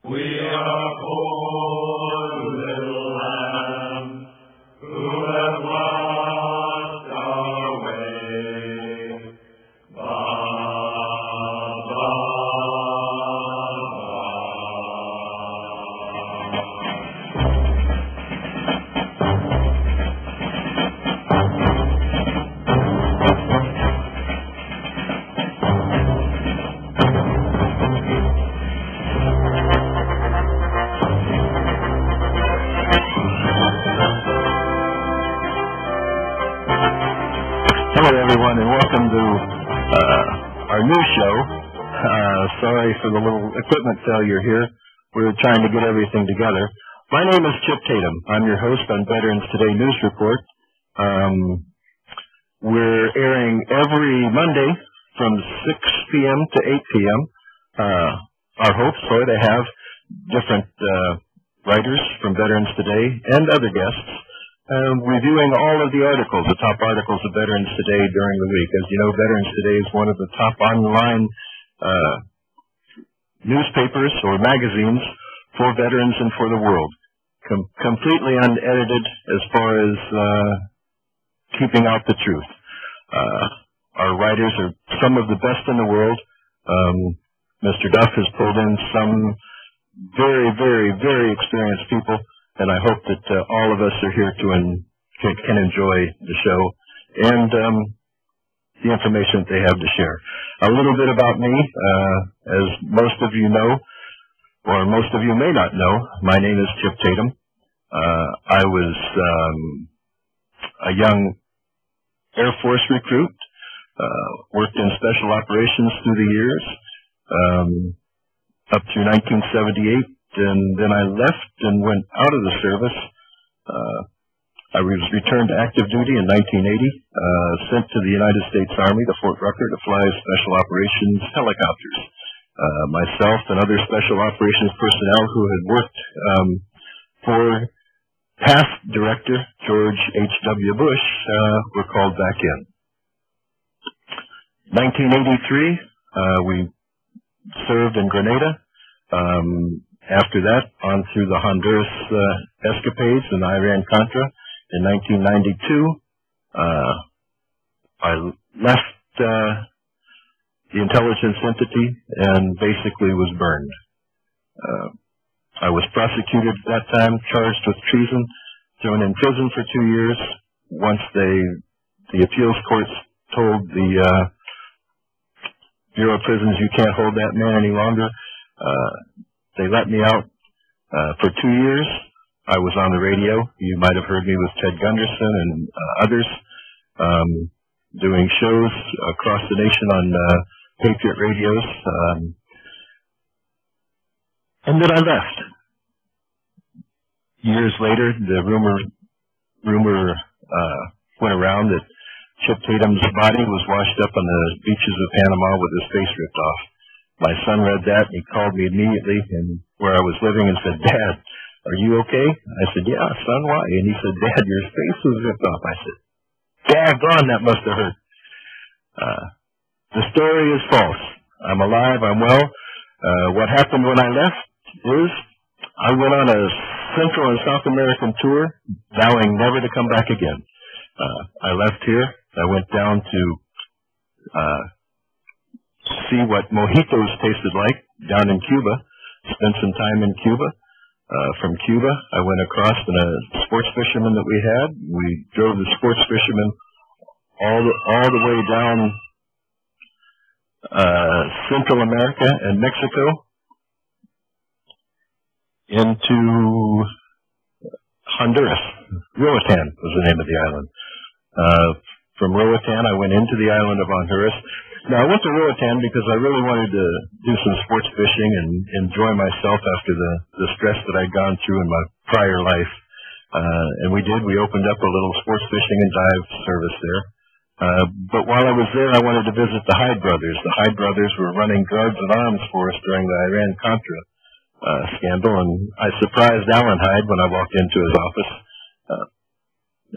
We are poor little lambs who have lost our way. Ba, ba, Hello, everyone, and welcome to our new show. Sorry for the little equipment failure here. We're trying to get everything together. My name is Chip Tatum. I'm your host on Veterans Today News Report. We're airing every Monday from 6 p.m. to 8 p.m. Our hopes are to have different writers from Veterans Today and other guests reviewing all of the articles, the top articles of Veterans Today during the week. As you know, Veterans Today is one of the top online newspapers or magazines for veterans and for the world. Completely unedited as far as keeping out the truth. Our writers are some of the best in the world. Mr. Duff has pulled in some very, very, very experienced people, and I hope that all of us are here to can enjoy the show and the information that they have to share. A little bit about me, as most of you know, or most of you may not know, my name is Chip Tatum. I was a young Air Force recruit, worked in special operations through the years, up through 1978. And then I left and went out of the service. I was returned to active duty in 1980, sent to the United States Army to Fort Rucker to fly special operations helicopters. Myself and other special operations personnel who had worked for past director George H.W. Bush were called back in. 1983, we served in Grenada. After that, on through the Honduras escapades and Iran-Contra. In 1992, I left the intelligence entity and basically was burned. I was prosecuted at that time, charged with treason, thrown in prison for 2 years. Once the appeals courts told the Bureau of Prisons, you can't hold that man any longer, they let me out for 2 years. I was on the radio. You might have heard me with Ted Gunderson and others doing shows across the nation on Patriot radios. And then I left. Years later, the rumor went around that Chip Tatum's body was washed up on the beaches of Panama with his face ripped off. My son read that, and he called me immediately and where I was living and said, "Dad, are you okay?" I said, "Yeah, son, why?" And he said, "Dad, your face was ripped off." I said, "Daggone, that must have hurt." The story is false. I'm alive, I'm well. What happened when I left is I went on a Central and South American tour, vowing never to come back again. I left here. I went down to see what mojitos tasted like down in Cuba, spent some time in Cuba. From Cuba, I went across in a sports fisherman that we had. We drove the sports fisherman all the way down Central America and Mexico into Honduras. Roatan was the name of the island. From Roatan, I went into the island of Honduras. Now, I went to Roatan because I really wanted to do some sports fishing and enjoy myself after the stress that I'd gone through in my prior life. And we did. We opened up a little sports fishing and dive service there. But while I was there, I wanted to visit the Hyde brothers. The Hyde brothers were running drugs and arms for us during the Iran-Contra scandal, and I surprised Alan Hyde when I walked into his office.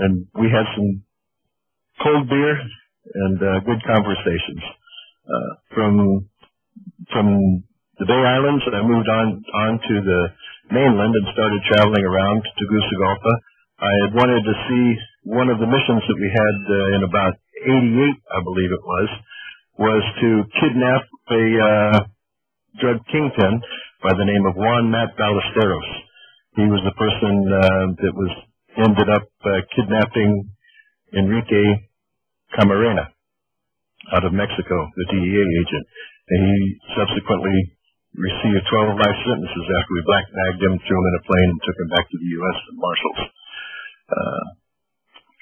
And we had some cold beer and good conversations. From the Bay Islands, and I moved on to the mainland and started traveling around to Tegucigalpa. I had wanted to see one of the missions that we had in about 88, I believe it was to kidnap a drug kingpin by the name of Juan Matt Ballesteros. He was the person that ended up kidnapping Enrique Camarena out of Mexico, the DEA agent. And he subsequently received 12 life sentences after we black-bagged him, threw him in a plane, and took him back to the U.S. with marshals.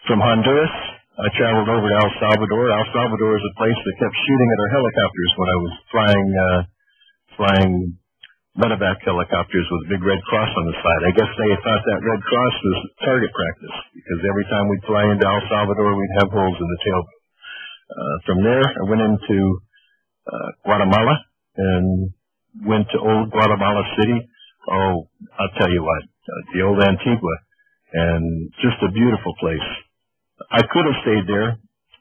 From Honduras, I traveled over to El Salvador. El Salvador is a place that kept shooting at our helicopters when I was flying medevac helicopters with a big red cross on the side. I guess they thought that red cross was target practice, because every time we'd fly into El Salvador, we'd have holes in the tail. From there, I went into Guatemala and went to old Guatemala City. Oh, I'll tell you what, the old Antigua, and just a beautiful place. I could have stayed there,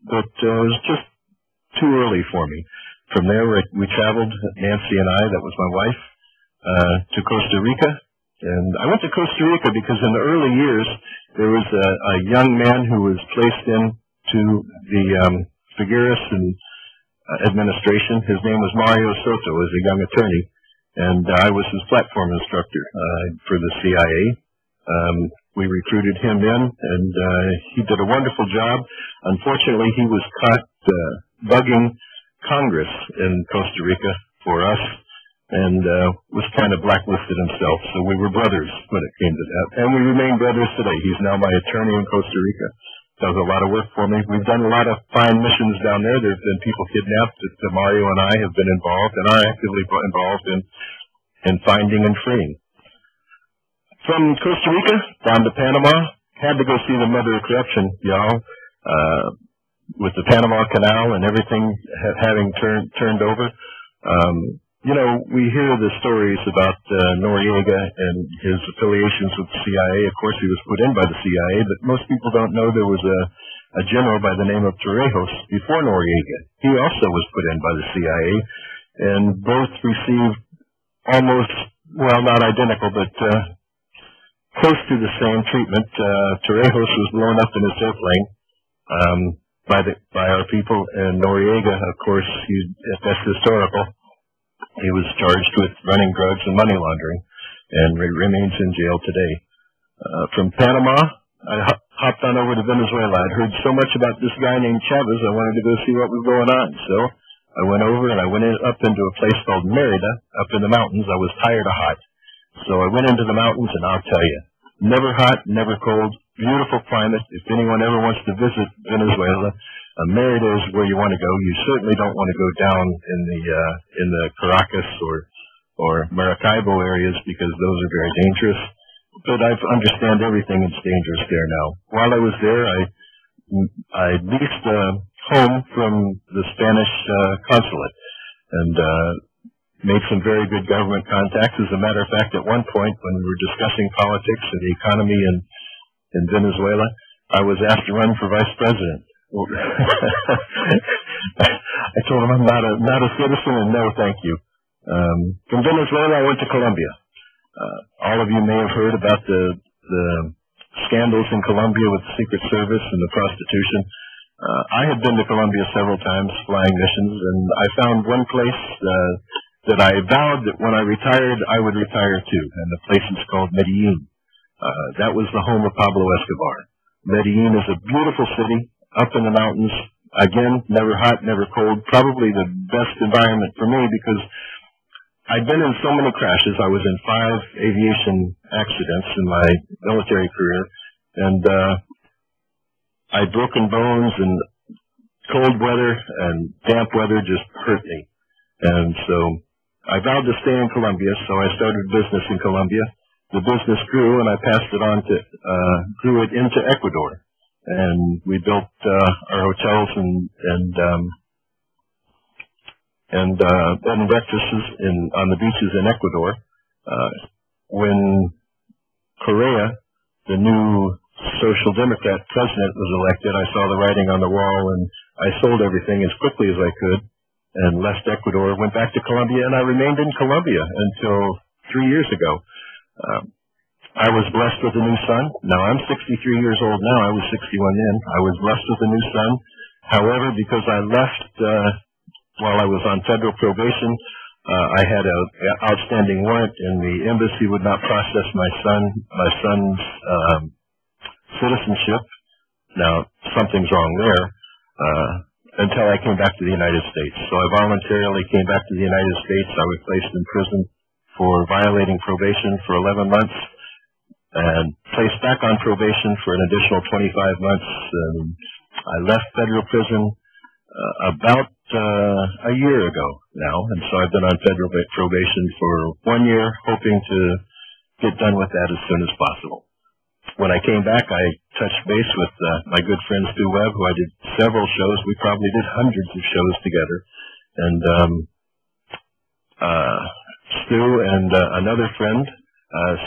but it was just too early for me. From there, we traveled, Nancy and I, that was my wife, to Costa Rica. And I went to Costa Rica because in the early years, there was a young man who was placed into the Figueres and administration. His name was Mario Soto, as a young attorney, and I was his platform instructor for the CIA. We recruited him in, and he did a wonderful job. Unfortunately, he was caught bugging Congress in Costa Rica for us, and was kind of blacklisted himself. So we were brothers when it came to that, and we remain brothers today. He's now my attorney in Costa Rica. Does a lot of work for me. We've done a lot of fine missions down there. There's been people kidnapped that Mario and I have been involved, and are actively involved in finding and freeing. From Costa Rica down to Panama, had to go see the mother of corruption, y'all, with the Panama Canal and everything having turned over. You know, we hear the stories about Noriega and his affiliations with the CIA. Of course, he was put in by the CIA, but most people don't know there was a general by the name of Torrijos before Noriega. He also was put in by the CIA, and both received almost, well, not identical, but close to the same treatment. Torrijos was blown up in his airplane by our people, and Noriega, of course, that's historical. He was charged with running drugs and money laundering, and remains in jail today. From Panama, I hopped on over to Venezuela. I'd heard so much about this guy named Chavez, I wanted to go see what was going on. So I went over and I went up into a place called Merida, up in the mountains. I was tired of hot. So I went into the mountains, and I'll tell you, never hot, never cold, beautiful climate. If anyone ever wants to visit Venezuela, Merida is where you want to go. You certainly don't want to go down in the Caracas or Maracaibo areas, because those are very dangerous. But I understand everything is dangerous there now. While I was there, I leased a home from the Spanish consulate, and made some very good government contacts. As a matter of fact, at one point when we were discussing politics and the economy in Venezuela, I was asked to run for vice president. I told him I'm not a citizen, and no, thank you. From Venezuela, I went to Colombia. All of you may have heard about the scandals in Colombia with the Secret Service and the prostitution. I had been to Colombia several times flying missions, and I found one place that I vowed that when I retired, I would retire to, and the place is called Medellin. That was the home of Pablo Escobar. Medellin is a beautiful city, up in the mountains. Again, never hot, never cold. Probably the best environment for me, because I'd been in so many crashes. I was in 5 aviation accidents in my military career, and I'd broken bones, and cold weather and damp weather just hurt me. And so I vowed to stay in Colombia, so I started business in Colombia. The business grew, and I passed it on grew it into Ecuador. And we built our hotels and bed and breakfasts on the beaches in Ecuador. When Correa, the new Social Democrat president, was elected, I saw the writing on the wall, and I sold everything as quickly as I could and left Ecuador, went back to Colombia, and I remained in Colombia until 3 years ago. I was blessed with a new son. Now, I'm 63 years old now. I was 61 then. I was blessed with a new son. However, because I left while I was on federal probation, I had an outstanding warrant, and the embassy would not process my son's citizenship. Now, something's wrong there, until I came back to the United States. So I voluntarily came back to the United States. I was placed in prison for violating probation for 11 months, and placed back on probation for an additional 25 months. I left federal prison about a year ago now, and so I've been on federal probation for 1 year, hoping to get done with that as soon as possible. When I came back, I touched base with my good friend Stu Webb, who I did several shows. We probably did hundreds of shows together. And Stu and another friend,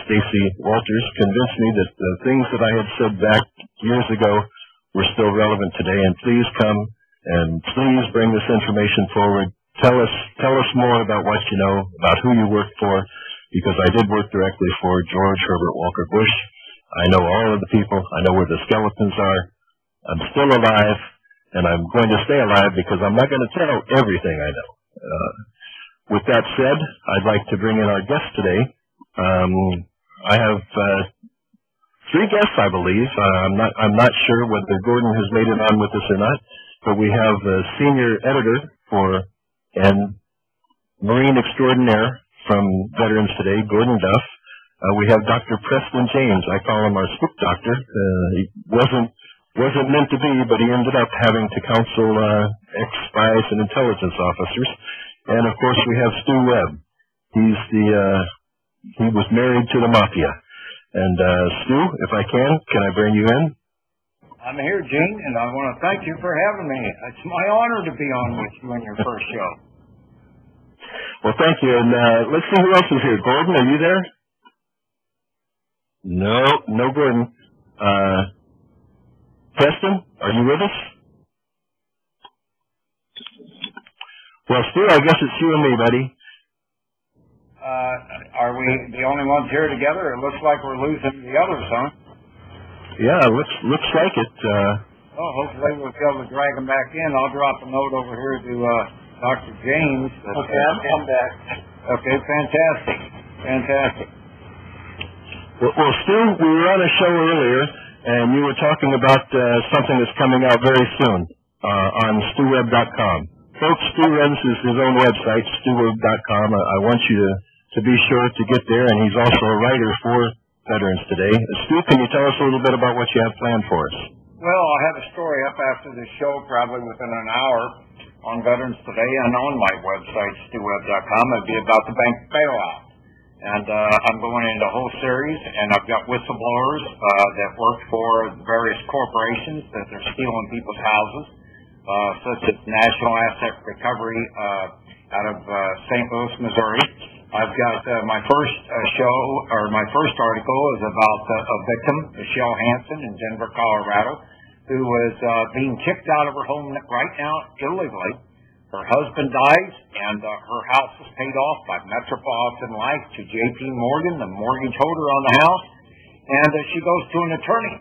Stacy Walters, convinced me that the things that I had said back years ago were still relevant today. And please come and please bring this information forward. Tell us more about what you know, about who you work for, because I did work directly for George Herbert Walker Bush. I know all of the people. I know where the skeletons are. I'm still alive, and I'm going to stay alive because I'm not going to tell everything I know. With that said, I'd like to bring in our guest today. I have 3 guests, I believe. I'm not sure whether Gordon has made it on with us or not, but we have the senior editor and Marine extraordinaire from Veterans Today, Gordon Duff. We have Dr. Preston James. I call him our spook doctor. He wasn't meant to be, but he ended up having to counsel ex-spies and intelligence officers. And of course, we have Stu Webb. He was married to the mafia. And Stu, if I can I bring you in? I'm here, Gene, and I want to thank you for having me. It's my honor to be on with you on your first show. Well, thank you. And let's see who else is here. Gordon, are you there? No Gordon. Preston, are you with us? Well, Stu, I guess it's you and me, buddy. Are we the only ones here together? It looks like we're losing the others, huh? Yeah, looks like it. Hopefully we'll be able to drag them back in. I'll drop a note over here to Dr. James. Okay, I'm back. Okay, fantastic. Well, Stu, we were on a show earlier, and you were talking about something that's coming out very soon on StuWebb.com. Folks, Stu runs his own website, StuWebb.com. I want you to be sure to get there, and he's also a writer for Veterans Today. Stu, can you tell us a little bit about what you have planned for us? Well, I'll have a story up after the show, probably within an hour, on Veterans Today and on my website, StuWebb.com. It'll be about the bank bailout. And I'm going into a whole series, and I've got whistleblowers that work for various corporations that are stealing people's houses, such as National Asset Recovery out of St. Louis, Missouri. I've got my first my first article is about a victim, Michelle Hansen in Denver, Colorado, who was being kicked out of her home right now illegally. Her husband dies, and her house is paid off by Metropolitan Life to J.P. Morgan, the mortgage holder on the house, and she goes to an attorney.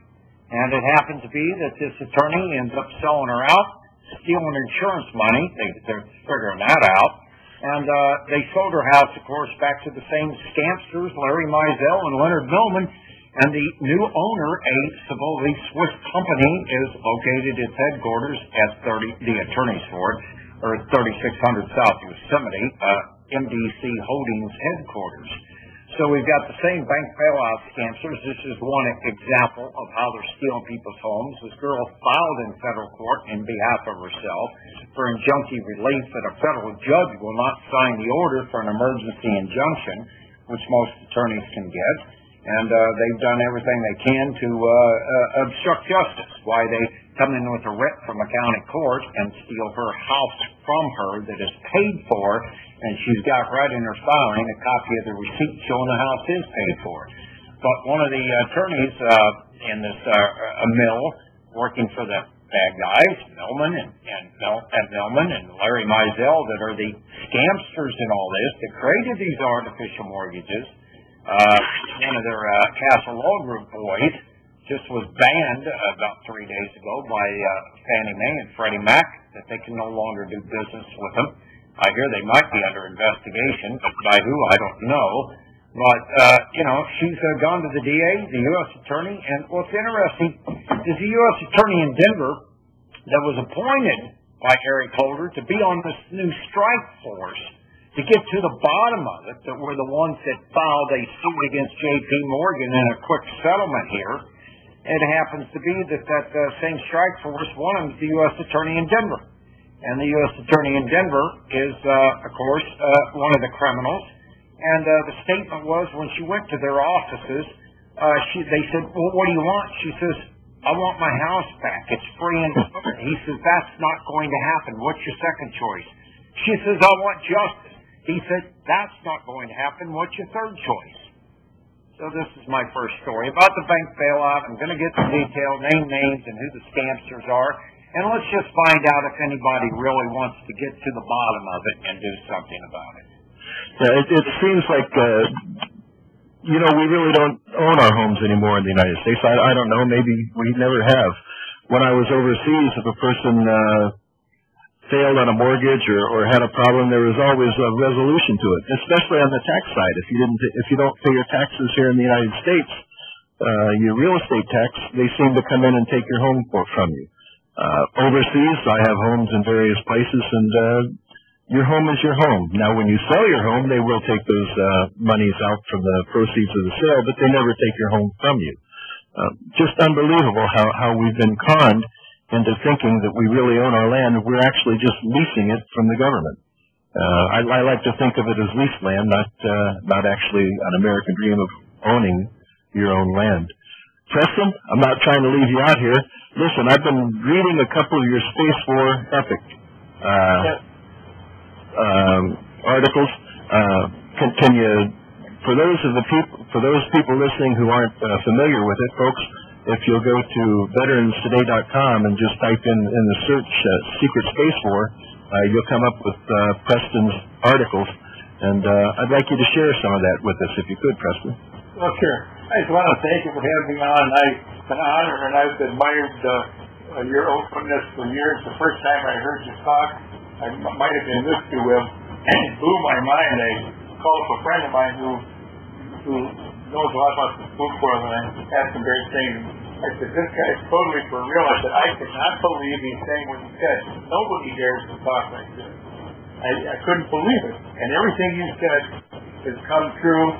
And it happens to be that this attorney ends up selling her out, stealing insurance money. They're figuring that out. And they sold her house, of course, back to the same scampsters, Larry Mizell and Leonard Millman. And the new owner, a supposedly Swiss company, is located its headquarters at the attorney's for it, or 3600 South Yosemite, MDC Holdings headquarters. So we've got the same bank bailout scammers. This is one example of how they're stealing people's homes. This girl filed in federal court in behalf of herself for injunctive relief that a federal judge will not sign the order for an emergency injunction, which most attorneys can get. And they've done everything they can to obstruct justice. Why they come in with a writ from a county court and steal her house from her that is paid for, and she's got right in her filing a copy of the receipt showing the house is paid for. But one of the attorneys in this mill working for the bad guys, Millman and Millman and Larry Mizell, that are the scamsters in all this, that created these artificial mortgages. One of their Castle Law Group boys just was banned about 3 days ago by Fannie Mae and Freddie Mac, that they can no longer do business with them. I hear they might be under investigation, but by who, I don't know. But, she's gone to the DA, the U.S. Attorney, and what's interesting is the U.S. Attorney in Denver that was appointed by Eric Holder to be on this new strike force to get to the bottom of it, that were the ones that filed a suit against J.P. Morgan in a quick settlement here. It happens to be that same strike force, one of them is the U.S. Attorney in Denver. And the U.S. Attorney in Denver is, of course, one of the criminals. And the statement was, when she went to their offices, they said, well, what do you want? She says, I want my house back. It's free and clear. He says, that's not going to happen. What's your second choice? She says, I want justice. He said, that's not going to happen. What's your third choice? So this is my first story about the bank bailout. I'm going to get the detail, name names, and who the scamsters are. And let's just find out if anybody really wants to get to the bottom of it and do something about it. Yeah, it seems like, we really don't own our homes anymore in the United States. I don't know, maybe we never have. When I was overseas, if a person failed on a mortgage or had a problem, there was always a resolution to it, especially on the tax side. If you don't pay your taxes here in the United States, your real estate tax, they seem to come in and take your home from you. Overseas, I have homes in various places, and your home is your home. Now, when you sell your home, they will take those monies out from the proceeds of the sale, but they never take your home from you. Just unbelievable how we've been conned into thinking that we really own our land. We're actually just leasing it from the government. I like to think of it as leased land, not actually an American dream of owning your own land. Preston, I'm not trying to leave you out here. Listen, I've been reading a couple of your Space War epic articles. Can you, for those people listening who aren't familiar with it, folks, if you'll go to veteranstoday.com and just type in the search Secret Space War, you'll come up with Preston's articles, and I'd like you to share some of that with us, if you could, Preston. Well, sure. I just want to thank you for having me on. It's an honor, and I've admired your openness for years. The first time I heard you talk, I might have been listening to him, and it blew my mind. I called up a friend of mine who knows a lot about the food world, and I asked him very thing. I said, this guy's totally for real. I said, I could not believe he's saying what he said. Nobody dares to talk like this. I couldn't believe it. And everything you said has come true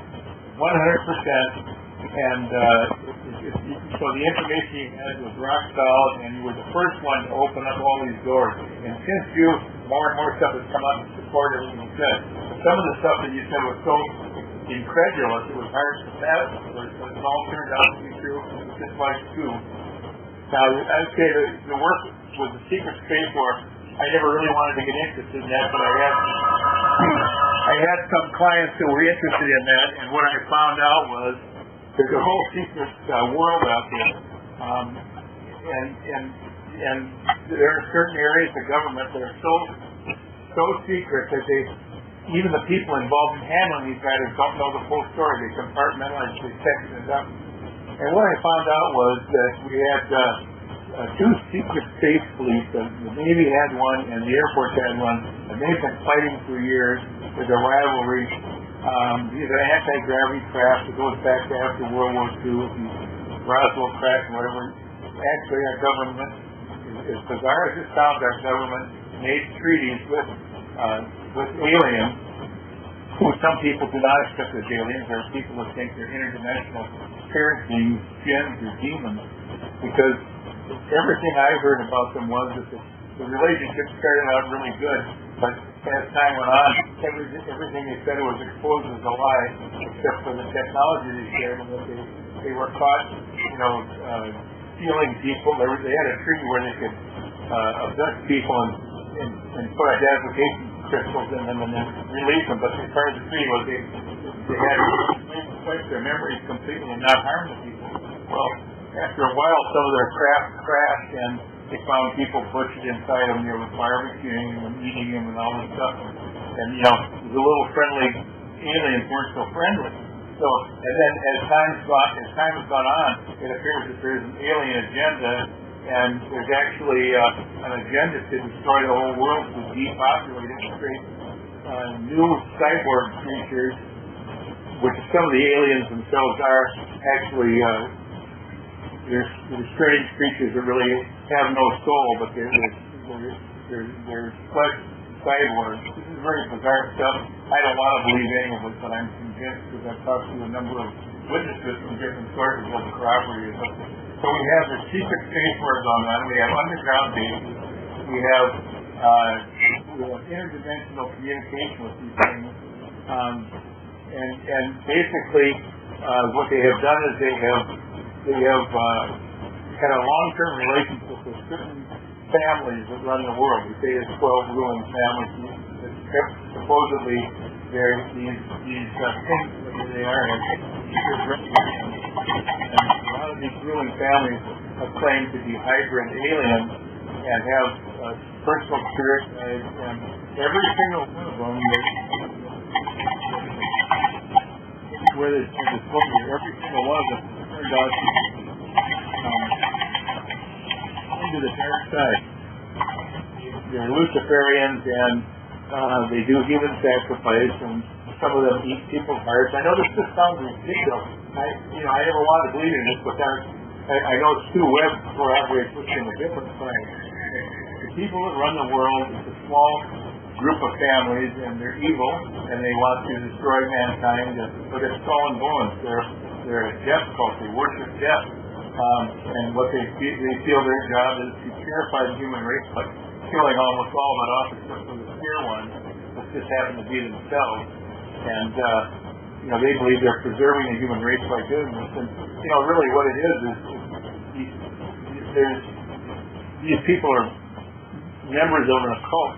100%. And so the information you had was rock solid, and you were the first one to open up all these doors. And since more and more stuff has come up to support everything you said. Some of the stuff that you said was so incredulous, it was hard to pass, but it all turned out to be true, just like too. Now, I'd say the work with the Secret Space War, I never really wanted to get interested in that, but I had some clients who were interested in that, and what I found out was there's a whole secret world out there, and there are certain areas of government that are so secret that even the people involved in handling these matters don't know the full story. They compartmentalize, they section it up. And what I found out was that we had two secret space fleets. The Navy had one, and the Air Force had one, and they've been fighting for years with a rivalry. These are anti-gravity craft that goes back to after World War II, the Roswell crash and whatever. Actually, our government, as bizarre as it sounds, our government made treaties with aliens, who some people do not accept as aliens. There are people who think they're interdimensional spirit beings, jinns, or demons, because everything I heard about them was that the relationship started out really good, but as time went on, everything they said was exposed as a lie, except for the technology they shared, and that they were caught, stealing people. They had a treaty where they could abduct people and put identification crystals in them and then release them, but part of the treaty was they had to wipe their memories completely and not harm the people. Well, after a while, some of their craft crashed, and they found people butchered inside them, they were barbecuing them, eating them, and all this stuff. And you know, the little friendly aliens weren't so friendly. So, and then as time has gone on, it appears that there's an alien agenda, and there's actually an agenda to destroy the whole world, to depopulate it, and create new cyborg creatures, which some of the aliens themselves are actually. They're strange creatures that really have no soul, but they're flesh cyborgs. This is very bizarre stuff. I don't want to believe any of it, but I'm convinced because I've talked to a number of witnesses from different sources of the corroborated. So we have the secret space wars on that. We have underground bases. We have interdimensional communication with these things. And basically, what they have done is they have had a long-term relationship with certain families that run the world. We say it's 12 ruling families. Supposedly, they're these things that they are. And a lot of these ruling families have claimed to be hybrid aliens and have personal spirit, and every single one of them, where this book is, every single one of them turned out into the dark side. They're Luciferians, and they do human sacrifice, and some of them eat people's hearts. I know this just sounds ridiculous. I never wanted to believe in this, but I know Stu Webb corroborates with him a different thing. The people that run the world is a small group of families, and they're evil, and they want to destroy mankind, but it's skull and bones. They're a death cult. They worship death. And what they feel their job is to purify the human race by killing almost all of it off except for the pure ones, that just happen to be themselves. And they believe they're preserving the human race by doing this. And really what it is these people are members of an occult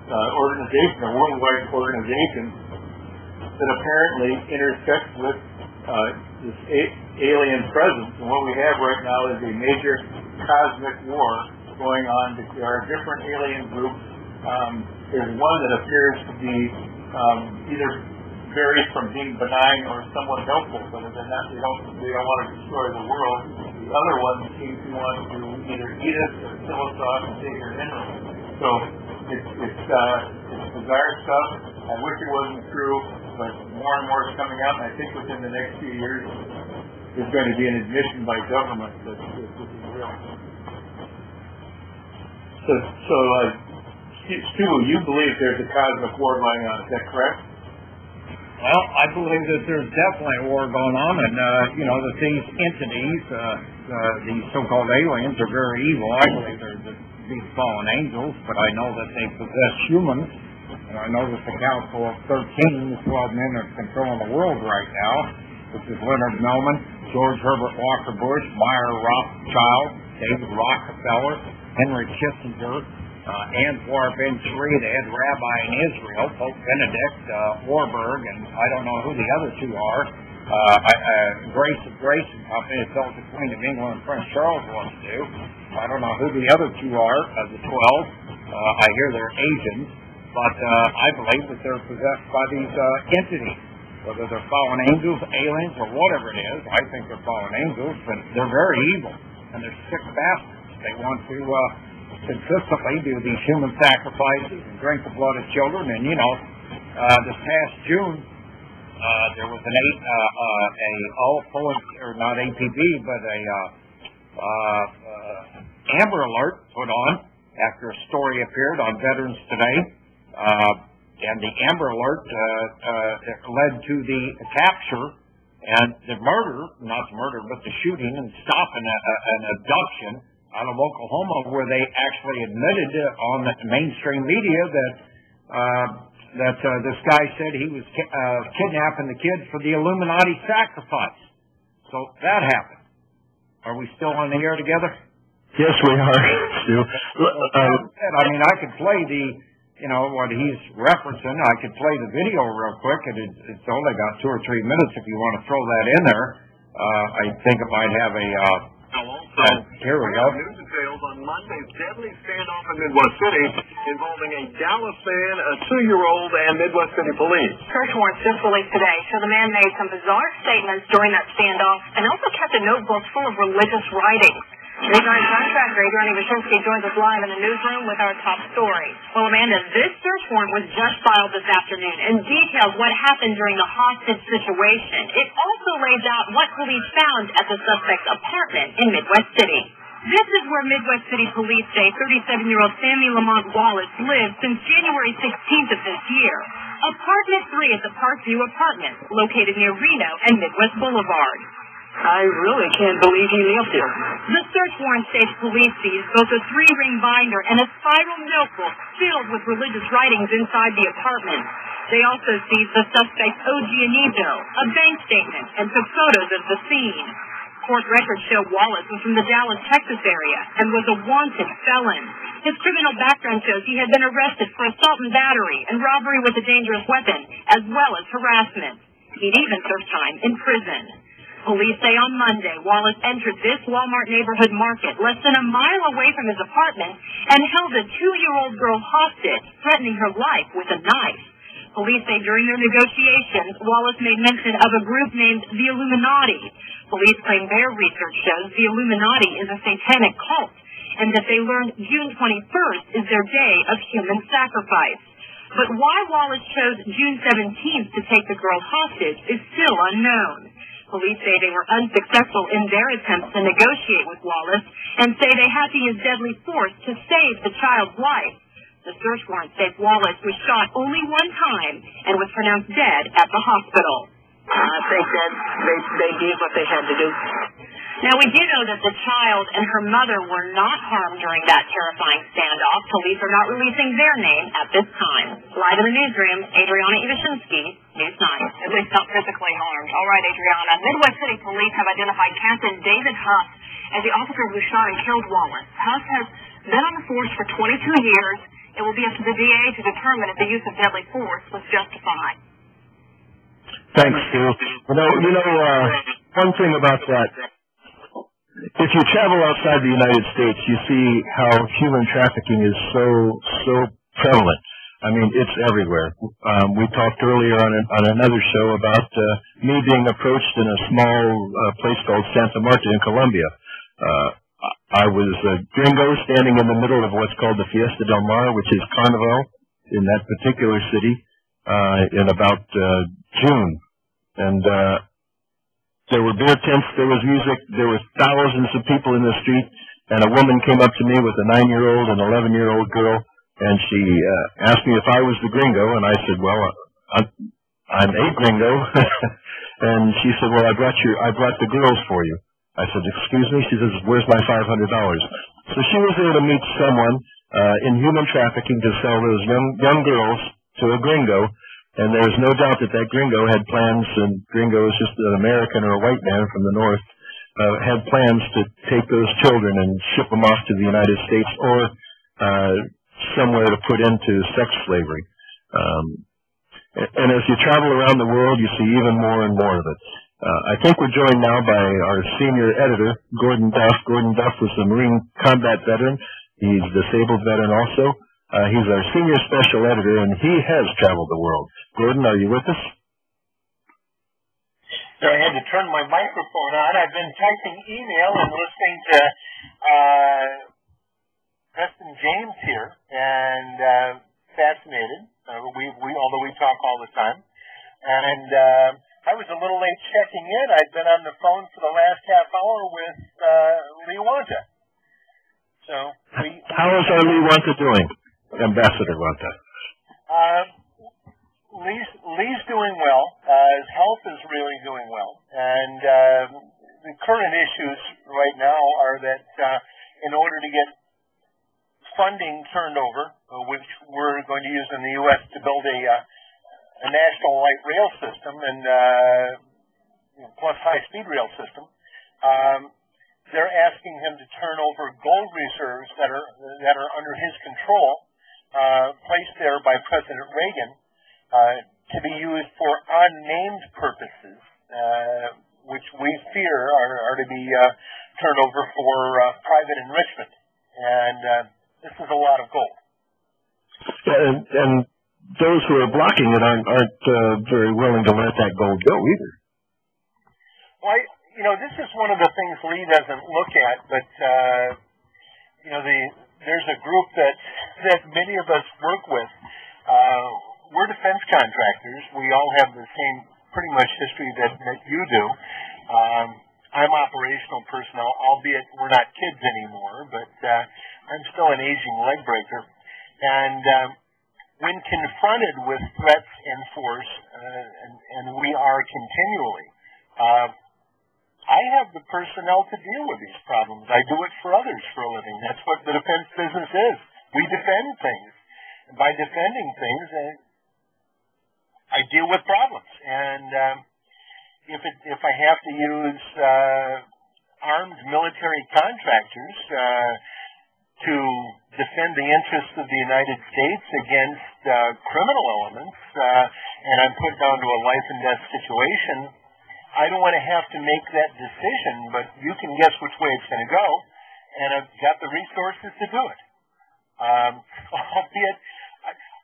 organization, a worldwide organization that apparently intersects with this alien presence. And what we have right now is a major cosmic war going on. There are different alien groups. There's one that appears to be either varies from being benign or somewhat helpful, but they don't want to destroy the world. The other one seems to want to either eat us or kill us off and take our minerals. So it's bizarre stuff. I wish it wasn't true, but more and more is coming out, and I think within the next few years there's going to be an admission by government that this is real. So Stu, you believe there's a cosmic war going on, is that correct? Well, I believe that there's definitely a war going on, and that these entities, these so-called aliens, are very evil. I believe they're these fallen angels, but I know that they possess humans, and I know that the Council of 13, the 12 men that are controlling the world right now, which is Leonard Mellman, George Herbert Walker Bush, Meyer Rothschild, David Rockefeller, Henry Kissinger, Anwar Ben-Suri, the head rabbi in Israel, Pope Benedict, Warburg, and I don't know who the other two are. Grace of Grace and Company, it's all the Queen of England and Prince Charles wants to do. I don't know who the other two are, the 12. I hear they're Asians, but I believe that they're possessed by these entities. Whether they're fallen angels, aliens, or whatever it is, I think they're fallen angels, but they're very evil, and they're sick bastards. They want to consistently do these human sacrifices and drink the blood of children. And this past June, there was not APB, but a Amber Alert put on after a story appeared on Veterans Today, and the Amber Alert led to the capture and the murder, not the murder, but the shooting and stopping an abduction out of Oklahoma, where they actually admitted on the mainstream media that this guy said he was kidnapping the kids for the Illuminati sacrifice. So that happened. Are we still on the air together? Yes, we are, Stu. I could play what he's referencing. I could play the video real quick, and it's only got 2 or 3 minutes if you want to throw that in there. I think it might have a Here we go. News details on Monday's deadly standoff in Midwest City involving a Dallas man, a 2-year-old, and Midwest City police. Search warrants just released today show the man made some bizarre statements during that standoff and also kept a notebook full of religious writings. News 9 contractor Adriana Iwashinsky joins us live in the newsroom with our top story. Well, Amanda, this search warrant was just filed this afternoon and details what happened during the hostage situation. It also lays out what police found at the suspect's apartment in Midwest City. This is where Midwest City police say 37-year-old Sammy Lamont Wallace lived since January 16th of this year. Apartment 3 is the Parkview Apartments, located near Reno and Midwest Boulevard. I really can't believe he lives here. The search warrant states police seized both a 3-ring binder and a spiral notebook filled with religious writings inside the apartment. They also seized the suspect's OG Anito, a bank statement, and took photos of the scene. Court records show Wallace was from the Dallas, Texas area and was a wanted felon. His criminal background shows he had been arrested for assault and battery and robbery with a dangerous weapon, as well as harassment. He'd even served time in prison. Police say on Monday, Wallace entered this Walmart neighborhood market less than a mile away from his apartment and held a 2-year-old girl hostage, threatening her life with a knife. Police say during their negotiations, Wallace made mention of a group named the Illuminati. Police claim their research shows the Illuminati is a satanic cult and that they learned June 21st is their day of human sacrifice. But why Wallace chose June 17th to take the girl hostage is still unknown. Police say they were unsuccessful in their attempts to negotiate with Wallace and say they had to use deadly force to save the child's life. The search warrant states Wallace was shot only one time and was pronounced dead at the hospital. I think that they did what they had to do. Now, we do know that the child and her mother were not harmed during that terrifying standoff. Police are not releasing their name at this time. Live in the newsroom, Adriana Iwashinsky, News 9. At least not physically harmed. All right, Adriana. Midwest City police have identified Captain David Huff as the officer who shot and killed Wallace. Huff has been on the force for 22 years. It will be up to the DA to determine if the use of deadly force was justified. Thanks, Sue. One thing about that, if you travel outside the United States, you see how human trafficking is so prevalent. I mean, it's everywhere. We talked earlier on another show about me being approached in a small place called Santa Marta in Colombia. I was a gringo standing in the middle of what's called the Fiesta del Mar, which is Carnival in that particular city, in about June. And there were beer tents, there was music, there were thousands of people in the street, and a woman came up to me with a 9-year-old and 11-year-old girl, and she asked me if I was the gringo, and I said, well, I'm a gringo. And she said, well, I brought the girls for you. I said, excuse me? She says, where's my $500? So she was there to meet someone in human trafficking to sell those young girls to a gringo, and there's no doubt that that gringo had plans, and gringo is just an American or a white man from the north, had plans to take those children and ship them off to the United States or somewhere to put into sex slavery. And as you travel around the world, you see even more and more of it. I think we're joined now by our senior editor, Gordon Duff. Gordon Duff was a Marine combat veteran. He's a disabled veteran also. He's our senior special editor, and he has traveled the world. Gordon, are you with us? So I had to turn my microphone on. I've been typing email and listening to Preston James here, and fascinated. Although we talk all the time. And I was a little late checking in. I've been on the phone for the last half hour with Lee Wanta. So how is our Lee Wanta doing, Ambassador Wanta? Lee's doing well. His health is really doing well. And the current issues right now are that in order to get funding turned over, which we're going to use in the U.S. to build a national light rail system and plus high-speed rail system, they're asking him to turn over gold reserves that are under his control, placed there by President Reagan, to be used for unnamed purposes, which we fear are to be turnover for private enrichment. And this is a lot of gold. And those who are blocking it aren't very willing to let that gold go either. Well, this is one of the things Lee doesn't look at, but there's a group that many of us work with. We're defense contractors. We all have the same pretty much history that you do. I'm operational personnel, albeit we're not kids anymore, but I'm still an aging leg breaker. And when confronted with threats and force, and we are continually, I have the personnel to deal with these problems. I do it for others for a living. That's what the defense business is. We defend things. And by defending things, I deal with problems. And if I have to use armed military contractors to defend the interests of the United States against criminal elements, and I'm put down to a life and death situation, I don't want to have to make that decision, but you can guess which way it's going to go, and I've got the resources to do it. Albeit,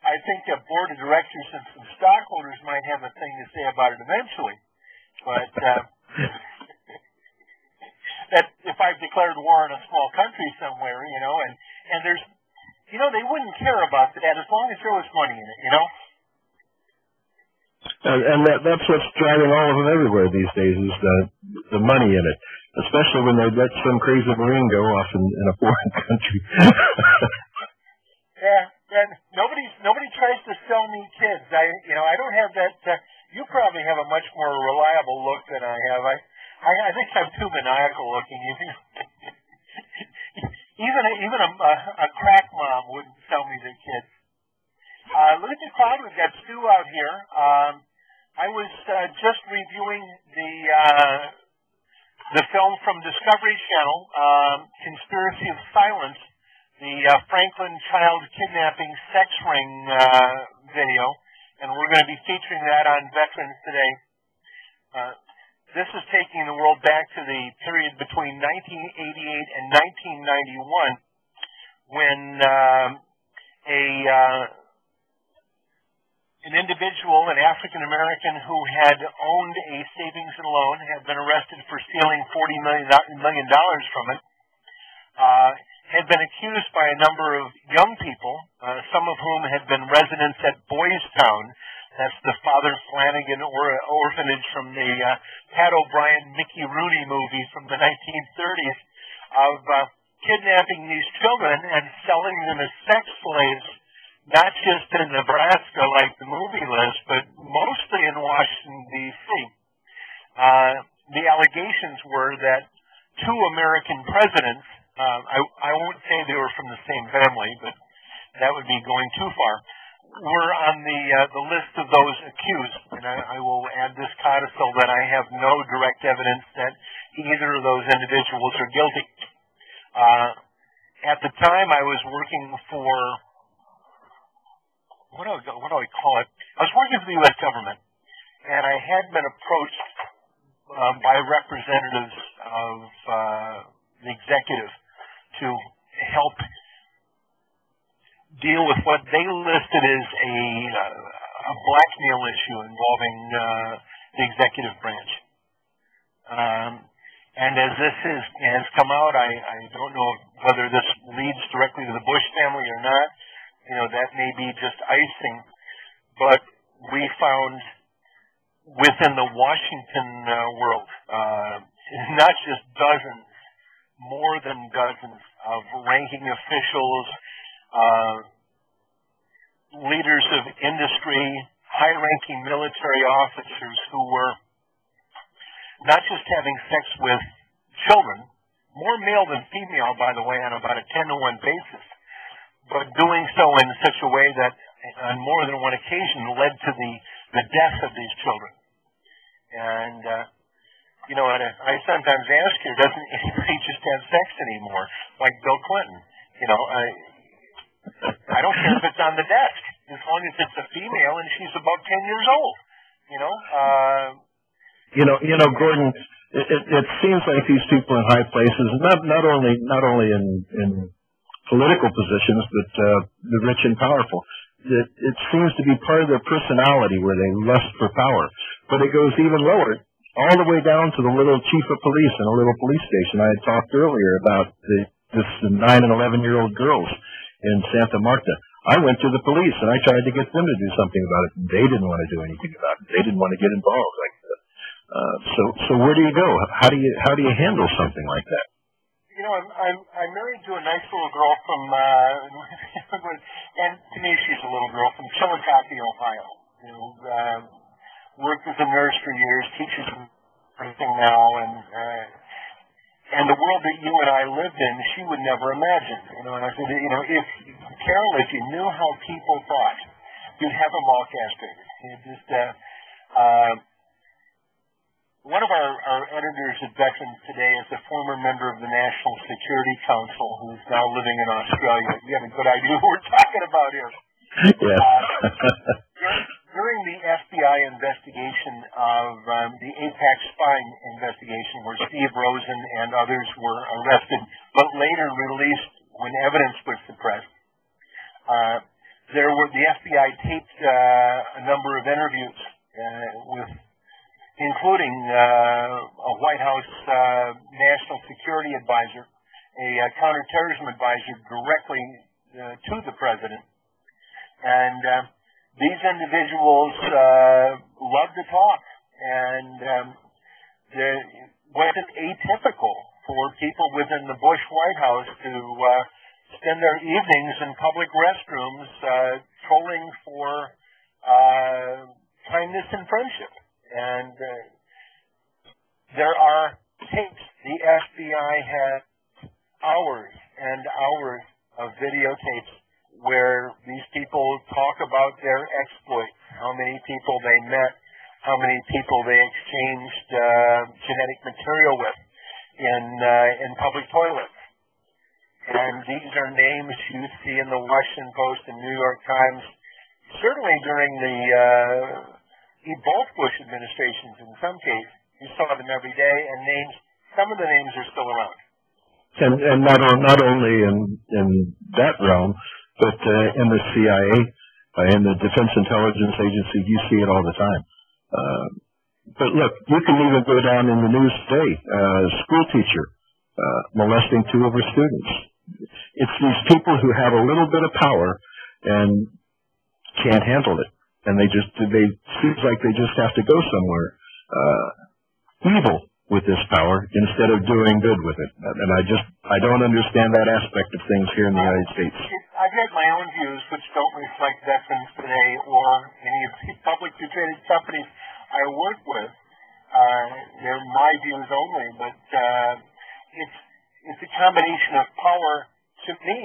I think a board of directors and some stockholders might have a thing to say about it eventually. But that if I've declared war on a small country somewhere, and there's, they wouldn't care about that as long as there was money in it, And that's what's driving all of them everywhere these days is the money in it, especially when they let some crazy Marine go off in a foreign country. Yeah, and nobody tries to sell me kids. I don't have that. You probably have a much more reliable look than I have. I think I'm too maniacal looking. Even a crack mom wouldn't sell me their kids. Look at the crowd. We've got Stu out here. I was just reviewing the film from Discovery Channel, Conspiracy of Silence, the Franklin child kidnapping sex ring video, and we're going to be featuring that on Veterans Today. This is taking the world back to the period between 1988 and 1991, when an individual, an African American who had owned a savings and loan, had been arrested for stealing $40 million from it, had been accused by a number of young people, some of whom had been residents at Boys Town. That's the Father Flanagan orphanage from the Pat O'Brien, Mickey Rooney movie from the 1930s, of kidnapping these children and selling them as sex slaves, not just in Nebraska like the movie list, but mostly in Washington, D.C. The allegations were that two American presidents, I won't say they were from the same family, but that would be going too far, were on the list of those accused. And I will add this codicil that I have no direct evidence that either of those individuals are guilty. At the time, I was working for, what do I call it? I was working for the U.S. government, and I had been approached by representatives of the executive to help deal with what they listed as a blackmail issue involving the executive branch. And as this has come out, I don't know whether this leads directly to the Bush family or not. That may be just icing. But we found within the Washington world, not just dozens, more than dozens of ranking officials, leaders of industry, high-ranking military officers who were not just having sex with children, more male than female, by the way, on about a 10-to-1 basis, but doing so in such a way that on more than one occasion led to the death of these children. And, I sometimes ask her, doesn't anybody just have sex anymore, like Bill Clinton? I don't care if it's on the desk, as long as it's a female and she's about 10 years old, Gordon, it seems like these people in high places, not only in political positions, but the rich and powerful, it seems to be part of their personality where they lust for power. But it goes even lower, all the way down to the little chief of police in a little police station. I had talked earlier about this 9 and 11-year-old girls in Santa Marta. I went to the police and I tried to get them to do something about it. They didn't want to do anything about it. They didn't want to get involved. So where do you go? How do you handle something like that? You know, I'm married to a nice little girl from and to me she's a little girl from Chillicothe, Ohio. You know, worked as a nurse for years, teaches everything now, and the world that you and I lived in, she would never imagine. You know, and I said, you know, Carol, if you knew how people thought, you'd have them all castrated. You just one of our editors at Veterans Today is a former member of the National Security Council who's now living in Australia. You have a good idea who we're talking about here. Yes. During the FBI investigation of the AIPAC spying investigation where Steve Rosen and others were arrested, but later released when evidence was suppressed, the FBI taped a number of interviews including a White House national security advisor, a counterterrorism advisor directly to the president. And these individuals love to talk, and it wasn't atypical for people within the Bush White House to spend their evenings in public restrooms trolling for kindness and friendship. And there are tapes. The FBI has hours and hours of videotapes where these people talk about their exploits, how many people they met, how many people they exchanged genetic material with in public toilets. And these are names you see in the Washington Post and New York Times, certainly during both Bush administrations in some cases. You saw them every day, and some of the names are still around. And not only in that realm, but in the CIA, in the Defense Intelligence Agency, you see it all the time. But look, you can even go down in the news today, school teacher molesting 2 of her students. It's these people who have a little bit of power and can't handle it. And seems like they just have to go somewhere evil with this power instead of doing good with it. And I don't understand that aspect of things here in the United States. I've had my own views which don't reflect Veterans Today or any of the publicly traded companies I work with. They're my views only, but it's a combination of power, to me,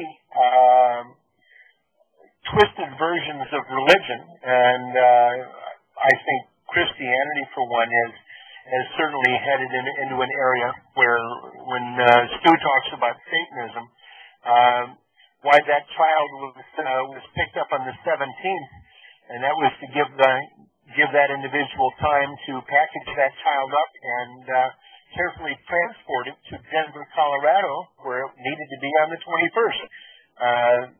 twisted versions of religion, and I think Christianity, for one, has certainly headed into an area where, when Stu talks about Satanism, why that child was picked up on the 17th, and that was to give that individual time to package that child up and carefully transport it to Denver, Colorado, where it needed to be on the 21st.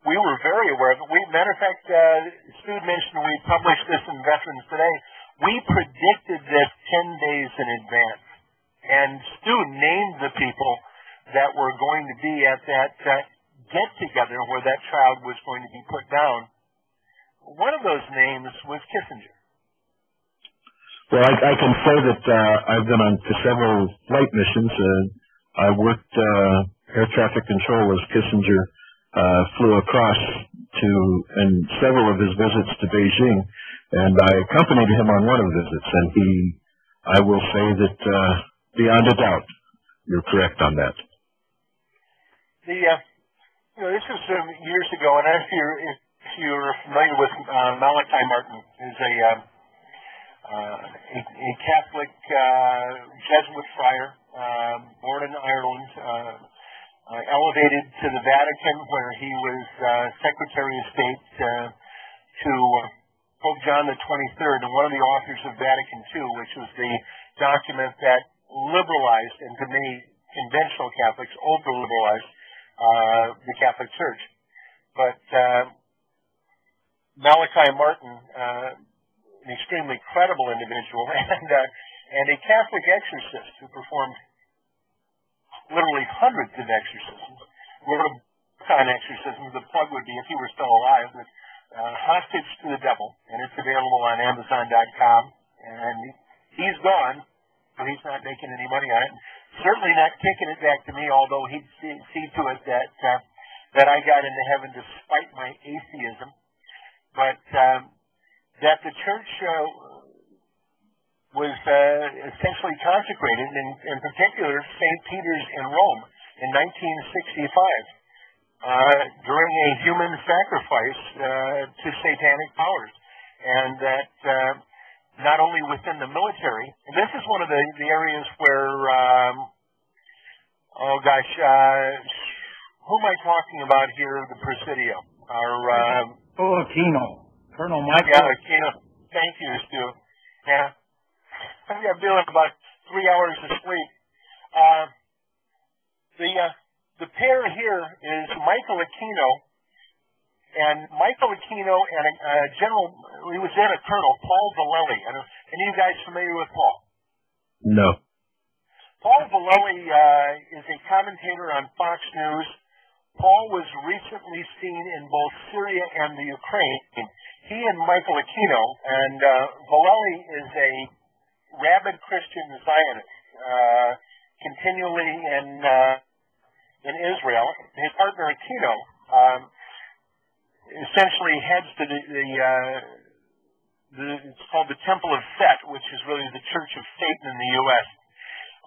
We were very aware of it. Matter of fact, Stu mentioned we published this in Veterans Today. We predicted this 10 days in advance. And Stu named the people that were going to be at that get-together where that child was going to be put down. One of those names was Kissinger. Well, I can say that I've been on several flight missions. I worked air traffic control as Kissinger flew across in several of his visits to Beijing, and I accompanied him on one of the visits, and I will say that beyond a doubt, you're correct on that. This was years ago, and if you're familiar with Malachi Martin, who's a Catholic Jesuit friar, born in Ireland, elevated to the Vatican, where he was Secretary of State to Pope John the 23rd, and one of the authors of Vatican II, which was the document that liberalized, and to me, conventional Catholics over-liberalized the Catholic Church. But Malachi Martin, an extremely credible individual, and a Catholic exorcist who performed literally hundreds of exorcisms, wrote a book on exorcisms. The plug would be, if he were still alive, but Hostage to the Devil, and it's available on Amazon.com. And he's gone, so he's not making any money on it. Certainly not kicking it back to me, although he'd see to it that I got into heaven despite my atheism. But that the church was essentially consecrated, in particular St. Peter's in Rome in 1965. During a human sacrifice to satanic powers. And that not only within the military, and this is one of the areas where, who am I talking about here, the Presidio? Aquino. Colonel Michael. Yeah, Aquino. Thank you, Stu. Yeah. I'm feeling about 3 hours of sleep. The pair here is Michael Aquino, and Michael Aquino and a general, he was then a colonel, Paul Vallely. Any of you guys familiar with Paul? No. Paul Vallely is a commentator on Fox News. Paul was recently seen in both Syria and the Ukraine. He and Michael Aquino, and Vallely is a rabid Christian Zionist, continually in Israel. His partner Aquino essentially heads to it's called the Temple of Set, which is really the Church of Satan in the U.S.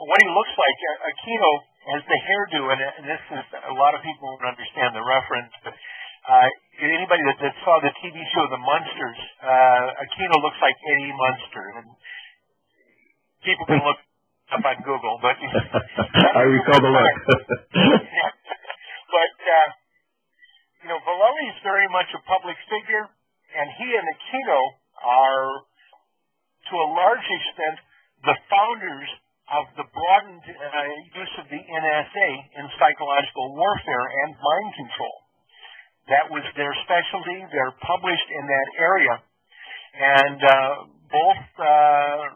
What he looks like, Aquino has the hairdo, and this is, a lot of people don't understand the reference, but anybody that saw the TV show The Munsters, Aquino looks like Eddie Munster. And people can look up on Google, but I recall the look. But Vallely is very much a public figure, and he and Aquino are, to a large extent, the founders of the broadened use of the NSA in psychological warfare and mind control. That was their specialty. They're published in that area, and both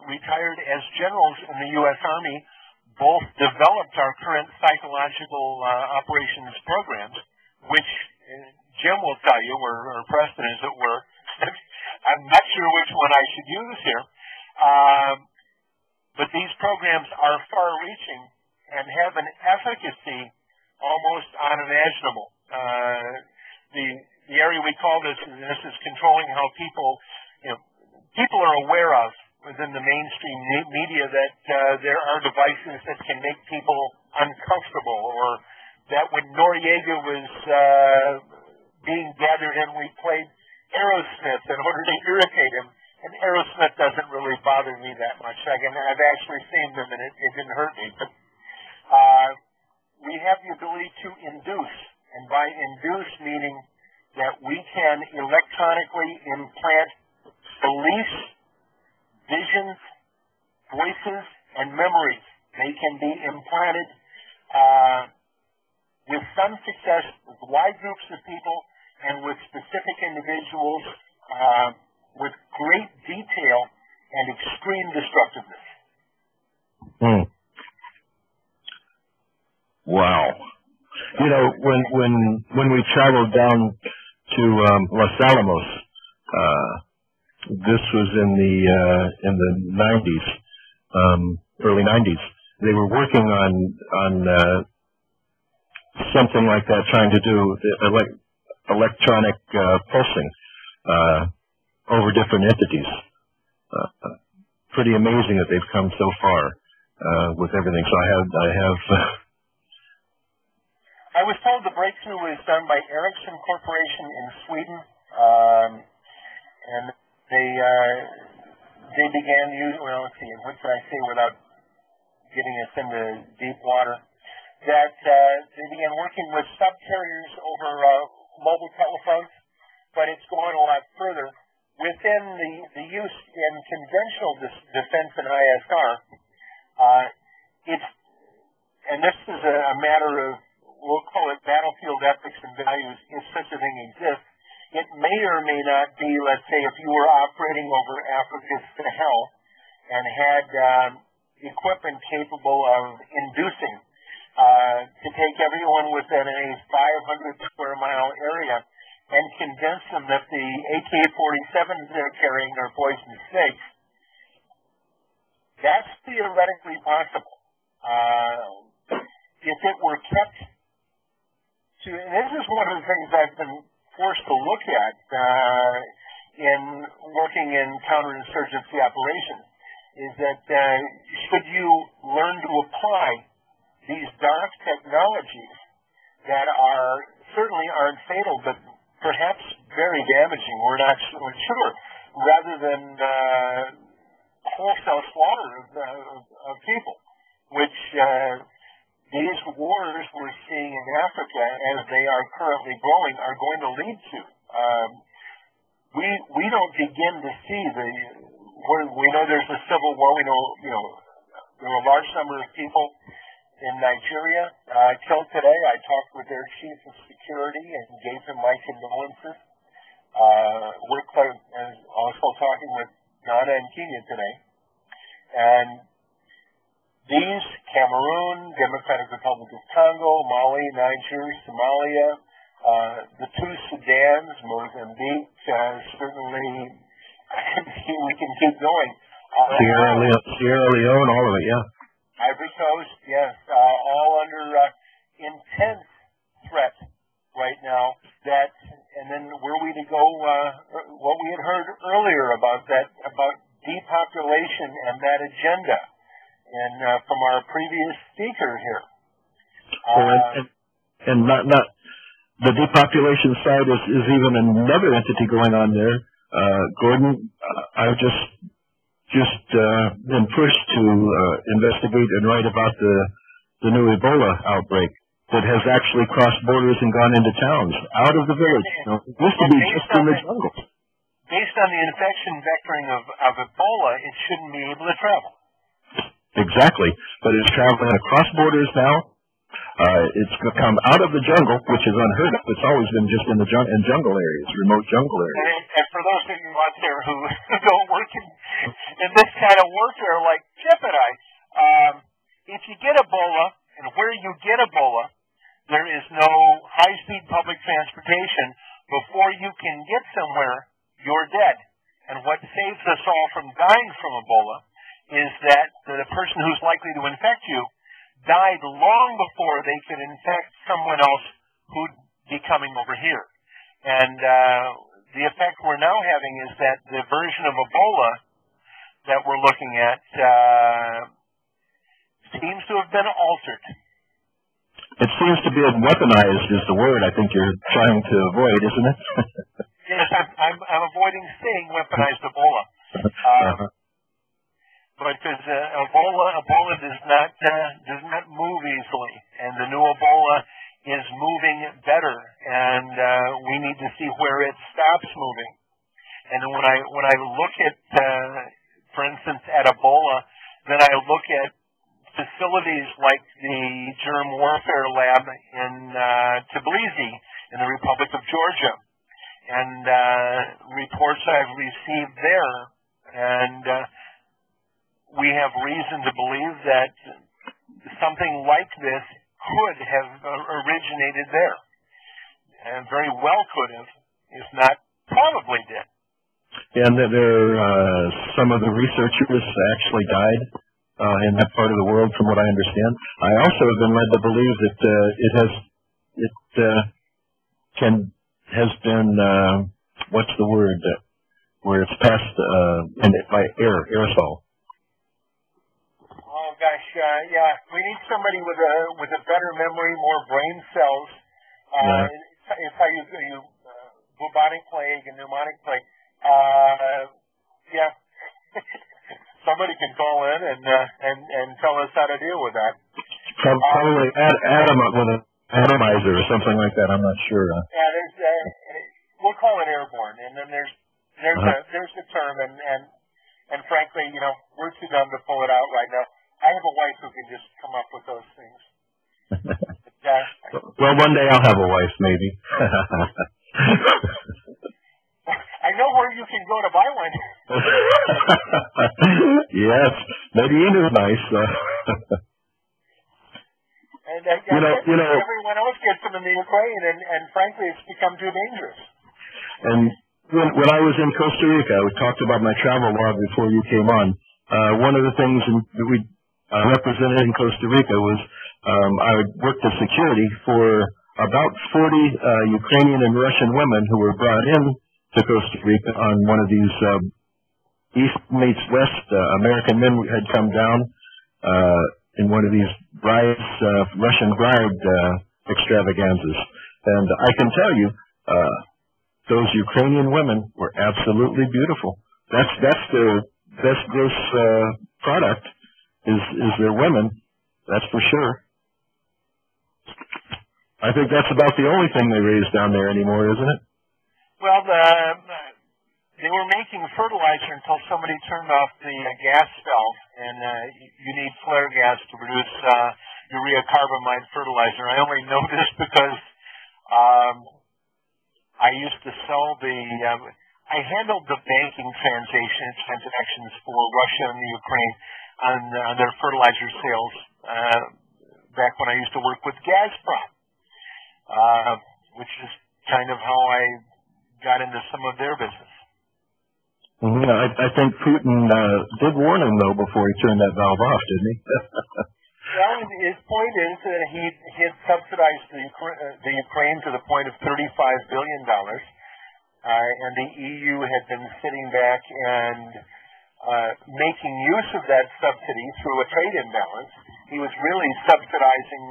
retired as generals in the U.S. Army, both developed our current psychological operations programs, which Jim will tell you, or Preston as it were. I'm not sure which one I should use here, but these programs are far-reaching and have an efficacy almost unimaginable. The area we call this is controlling how people are aware of within the mainstream media that there are devices that can make people uncomfortable, or that when Noriega was being gathered in, we played Aerosmith in order to irritate him, and Aerosmith doesn't really bother me that much. I've actually seen them, and it didn't hurt me. But we have the ability to induce, and by induce meaning that we can electronically implant beliefs, visions, voices, and memories. They can be implanted with some success with wide groups of people and with specific individuals with great detail and extreme destructiveness. Wow. When we traveled down to Los Alamos, this was in the 90s, early 90s. They were working on something like that, trying to do electronic pulsing over different entities. Pretty amazing that they've come so far with everything. So I have. I was told the breakthrough was done by Ericsson Corporation in Sweden, and they began using. Well, let's see. What can I say without getting us into deep water? That they began working with subcarriers over mobile telephones, but it's gone a lot further. Within the use in conventional defense and ISR, and this is a matter of, we'll call it battlefield ethics and values, if such a thing exists. It may or may not be, let's say, if you were operating over Africa's Sahel and had equipment capable of inducing to take everyone within a 500 square mile area and convince them that the AK-47s they're carrying are poison snakes. That's theoretically possible. If it were kept to, and this is one of the things I've been forced to look at in working in counterinsurgency operations, is that should you learn to apply these dark technologies that certainly aren't fatal, but perhaps very damaging, we're not sure, rather than wholesale slaughter of people, which these wars we're seeing in Africa, as they are currently growing, are going to lead to. We don't begin to see we know there's a civil war. We know there are a large number of people in Nigeria killed today. I talked with their chief of security and gave him my condolences. We're also talking with Ghana and Kenya today. And these, Cameroon, Democratic Republic of Congo, Mali, Niger, Somalia, the two Sudans, Mozambique, certainly we can keep going. Sierra Leone, all of it, yeah. Ivory Coast, yes, all under intense threat right now. And then were we to go, what we had heard earlier about depopulation and that agenda, and from our previous speaker here. And not the depopulation side is even another entity going on there. Gordon, I've just been pushed to investigate and write about the new Ebola outbreak that has actually crossed borders and gone into towns, out of the village. It used to be just in the jungle. Based on the infection vectoring of Ebola, it shouldn't be able to travel. Exactly, but it's traveling across borders now. It's come out of the jungle, which is unheard of. It's always been just in the jungle areas, remote jungle areas. And for those of you out there who don't work in this kind of warfare like Chip and I, if you get Ebola, and where you get Ebola, there is no high-speed public transportation. Before you can get somewhere, you're dead. And what saves us all from dying from Ebola is that the person who's likely to infect you died long before they could infect someone else who'd be coming over here. And the effect we're now having is that the version of Ebola that we're looking at seems to have been altered. It seems to be weaponized is the word I think you're trying to avoid, isn't it? Yes, I'm avoiding saying weaponized Ebola. But because Ebola does not move easily, and the new Ebola is moving better, and we need to see where it stops moving. And when I look at, for instance, at Ebola, then I look at facilities like the Germ Warfare Lab in Tbilisi in the Republic of Georgia, and reports I've received there, and we have reason to believe that something like this could have originated there, and very well could have, if not probably did. And some of the researchers actually died in that part of the world, from what I understand. I also have been led to believe that has been what's the word where it's passed by aerosol. Oh gosh, yeah. We need somebody with a better memory, more brain cells. It's how you bubonic plague and pneumonic plague. Yeah. Somebody can call in and tell us how to deal with that. Probably Adam with an atomizer or something like that. I'm not sure. Yeah, we'll call it airborne, and then there's the term, and frankly, we're too dumb to pull it out right now. I have a wife who can just come up with those things. Well, one day I'll have a wife, maybe. I know where you can go to buy one. Yes, Medellin is nice. And everyone else gets them in the Ukraine, and frankly, it's become too dangerous. And when I was in Costa Rica, we talked about my travel log before you came on. One of the things that we represented in Costa Rica was I worked as security for about 40 Ukrainian and Russian women who were brought in to Costa Rica on one of these East meets West. American men had come down in one of these brides, Russian bride extravaganzas. And I can tell you, those Ukrainian women were absolutely beautiful. That's their best gross product is their women. That's for sure. I think that's about the only thing they raise down there anymore, isn't it? Well, they were making fertilizer until somebody turned off the gas valve, and you need flare gas to produce urea carbamide fertilizer. I only know this because I used to sell I handled the banking transactions for Russia and the Ukraine on their fertilizer sales back when I used to work with Gazprom, which is kind of how I got into some of their business. Mm-hmm. I think Putin did warn him, though, before he turned that valve off, didn't he? Well, his point is that he had subsidized the Ukraine to the point of $35 billion, and the EU had been sitting back and making use of that subsidy through a trade imbalance. He was really subsidizing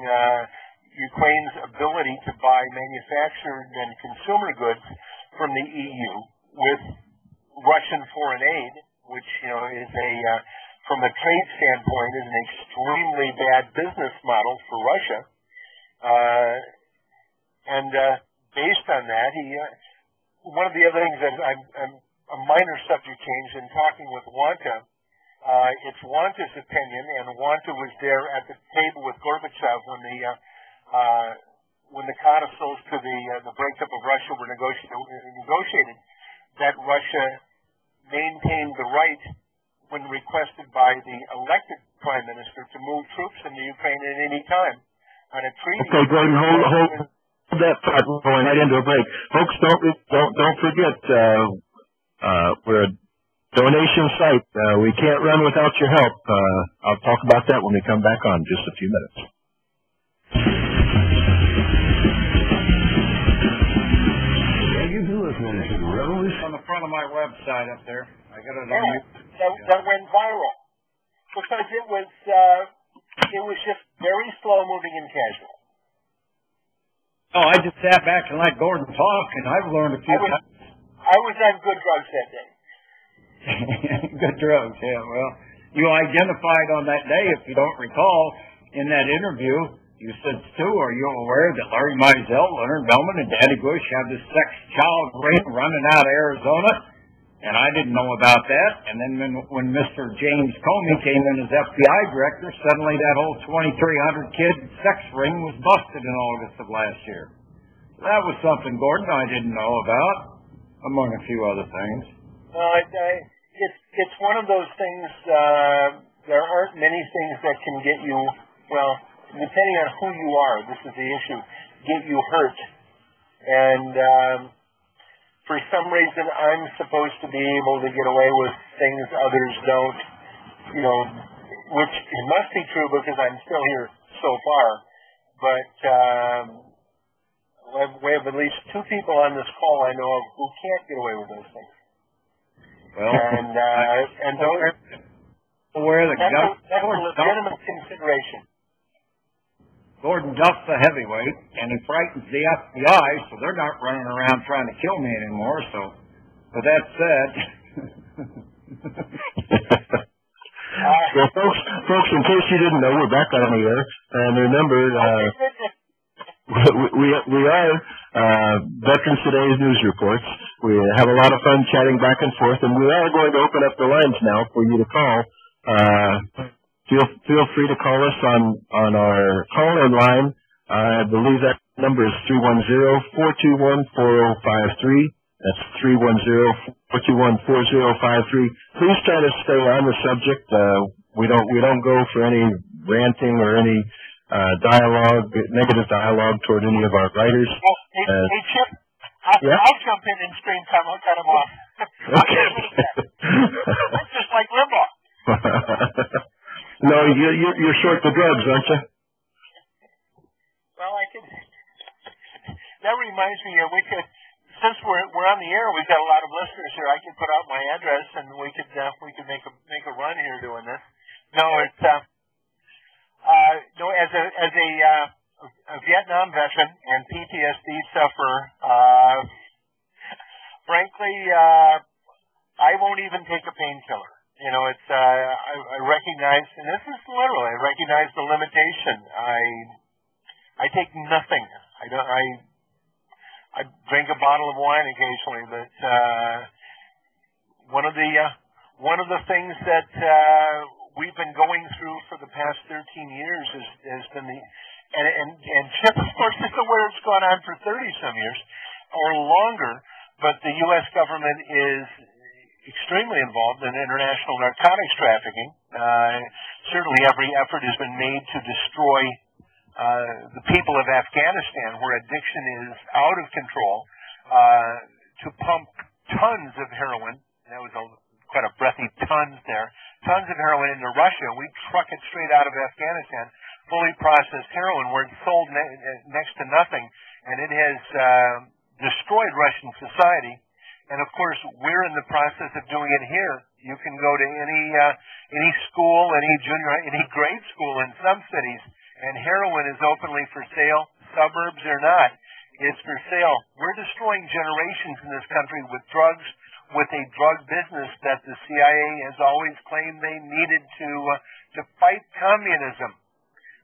Ukraine's ability to buy manufactured and consumer goods from the EU with Russian foreign aid, which is from a trade standpoint, is an extremely bad business model for Russia. And based on that, one of the other things that a minor subject change in talking with Wanta, it's Wanta's opinion, and Wanta was there at the table with Gorbachev when the codicils to the breakup of Russia were negotiated, that Russia maintained the right, when requested by the elected prime minister, to move troops into Ukraine at any time on a treaty. Okay, Gordon, hold that thought. We're going right into a break, folks. Don't forget, we're a donation site. We can't run without your help. I'll talk about that when we come back on in just a few minutes. On the front of my website up there. I got it on that went viral because it was just very slow moving and casual. Oh, I just sat back and let Gordon talk, and I've learned a few things. I was on good drugs that day. Good drugs, yeah. Well, you identified on that day, if you don't recall, in that interview, you said, Stu, are you aware that Larry Mizell, Leonard Bellman, and Daddy Bush have this sex child ring running out of Arizona? And I didn't know about that. And then when Mr. James Comey came in as FBI director, suddenly that whole 2,300 kid sex ring was busted in August of last year. So that was something, Gordon, I didn't know about, among a few other things. Well, it's one of those things, there aren't many things that can get you, well, depending on who you are, this is the issue, get you hurt. And for some reason, I'm supposed to be able to get away with things others don't, which it must be true because I'm still here so far. But we have at least two people on this call I know of who can't get away with those things. Well, and those, that's a legitimate consideration. Gordon Duff's a heavyweight, and he frightens the FBI, so they're not running around trying to kill me anymore. So, with that said, well, folks, in case you didn't know, we're back on the air, and remember, we are Veterans Today's News Reports. We have a lot of fun chatting back and forth, and we are going to open up the lines now for you to call. feel free to call us on our call-in line. I believe that number is 310-421-4053. That's 310-421-4053. Please try to stay on the subject. We don't go for any ranting or any negative dialogue toward any of our writers. Hey, Chip, yeah? I'll jump in and scream time. I'll cut him off. Okay. That's just like Limbaugh. No, you're short the drugs, aren't you? Well, that reminds me, since we're on the air, we've got a lot of listeners here. I could put out my address, and we could make a run here doing this. No, it's as a Vietnam veteran and PTSD sufferer, frankly, I won't even take a painkiller. It's I recognize, and this is literal. I recognize the limitation. I take nothing. I drink a bottle of wine occasionally, but one of the things that we've been going through for the past 13 years has been and Chip, of course, is aware it's gone on for 30-some years or longer, but the U.S. government is extremely involved in international narcotics trafficking. Certainly every effort has been made to destroy the people of Afghanistan, where addiction is out of control, to pump tons of heroin. That was quite a breathy tons there. Tons of heroin into Russia. We truck it straight out of Afghanistan, fully processed heroin, where it's sold next to nothing, and it has destroyed Russian society. And of course, we're in the process of doing it here. You can go to any school, any grade school in some cities, and heroin is openly for sale. Suburbs or not, it's for sale. We're destroying generations in this country with drugs, with a drug business that the CIA has always claimed they needed to fight communism.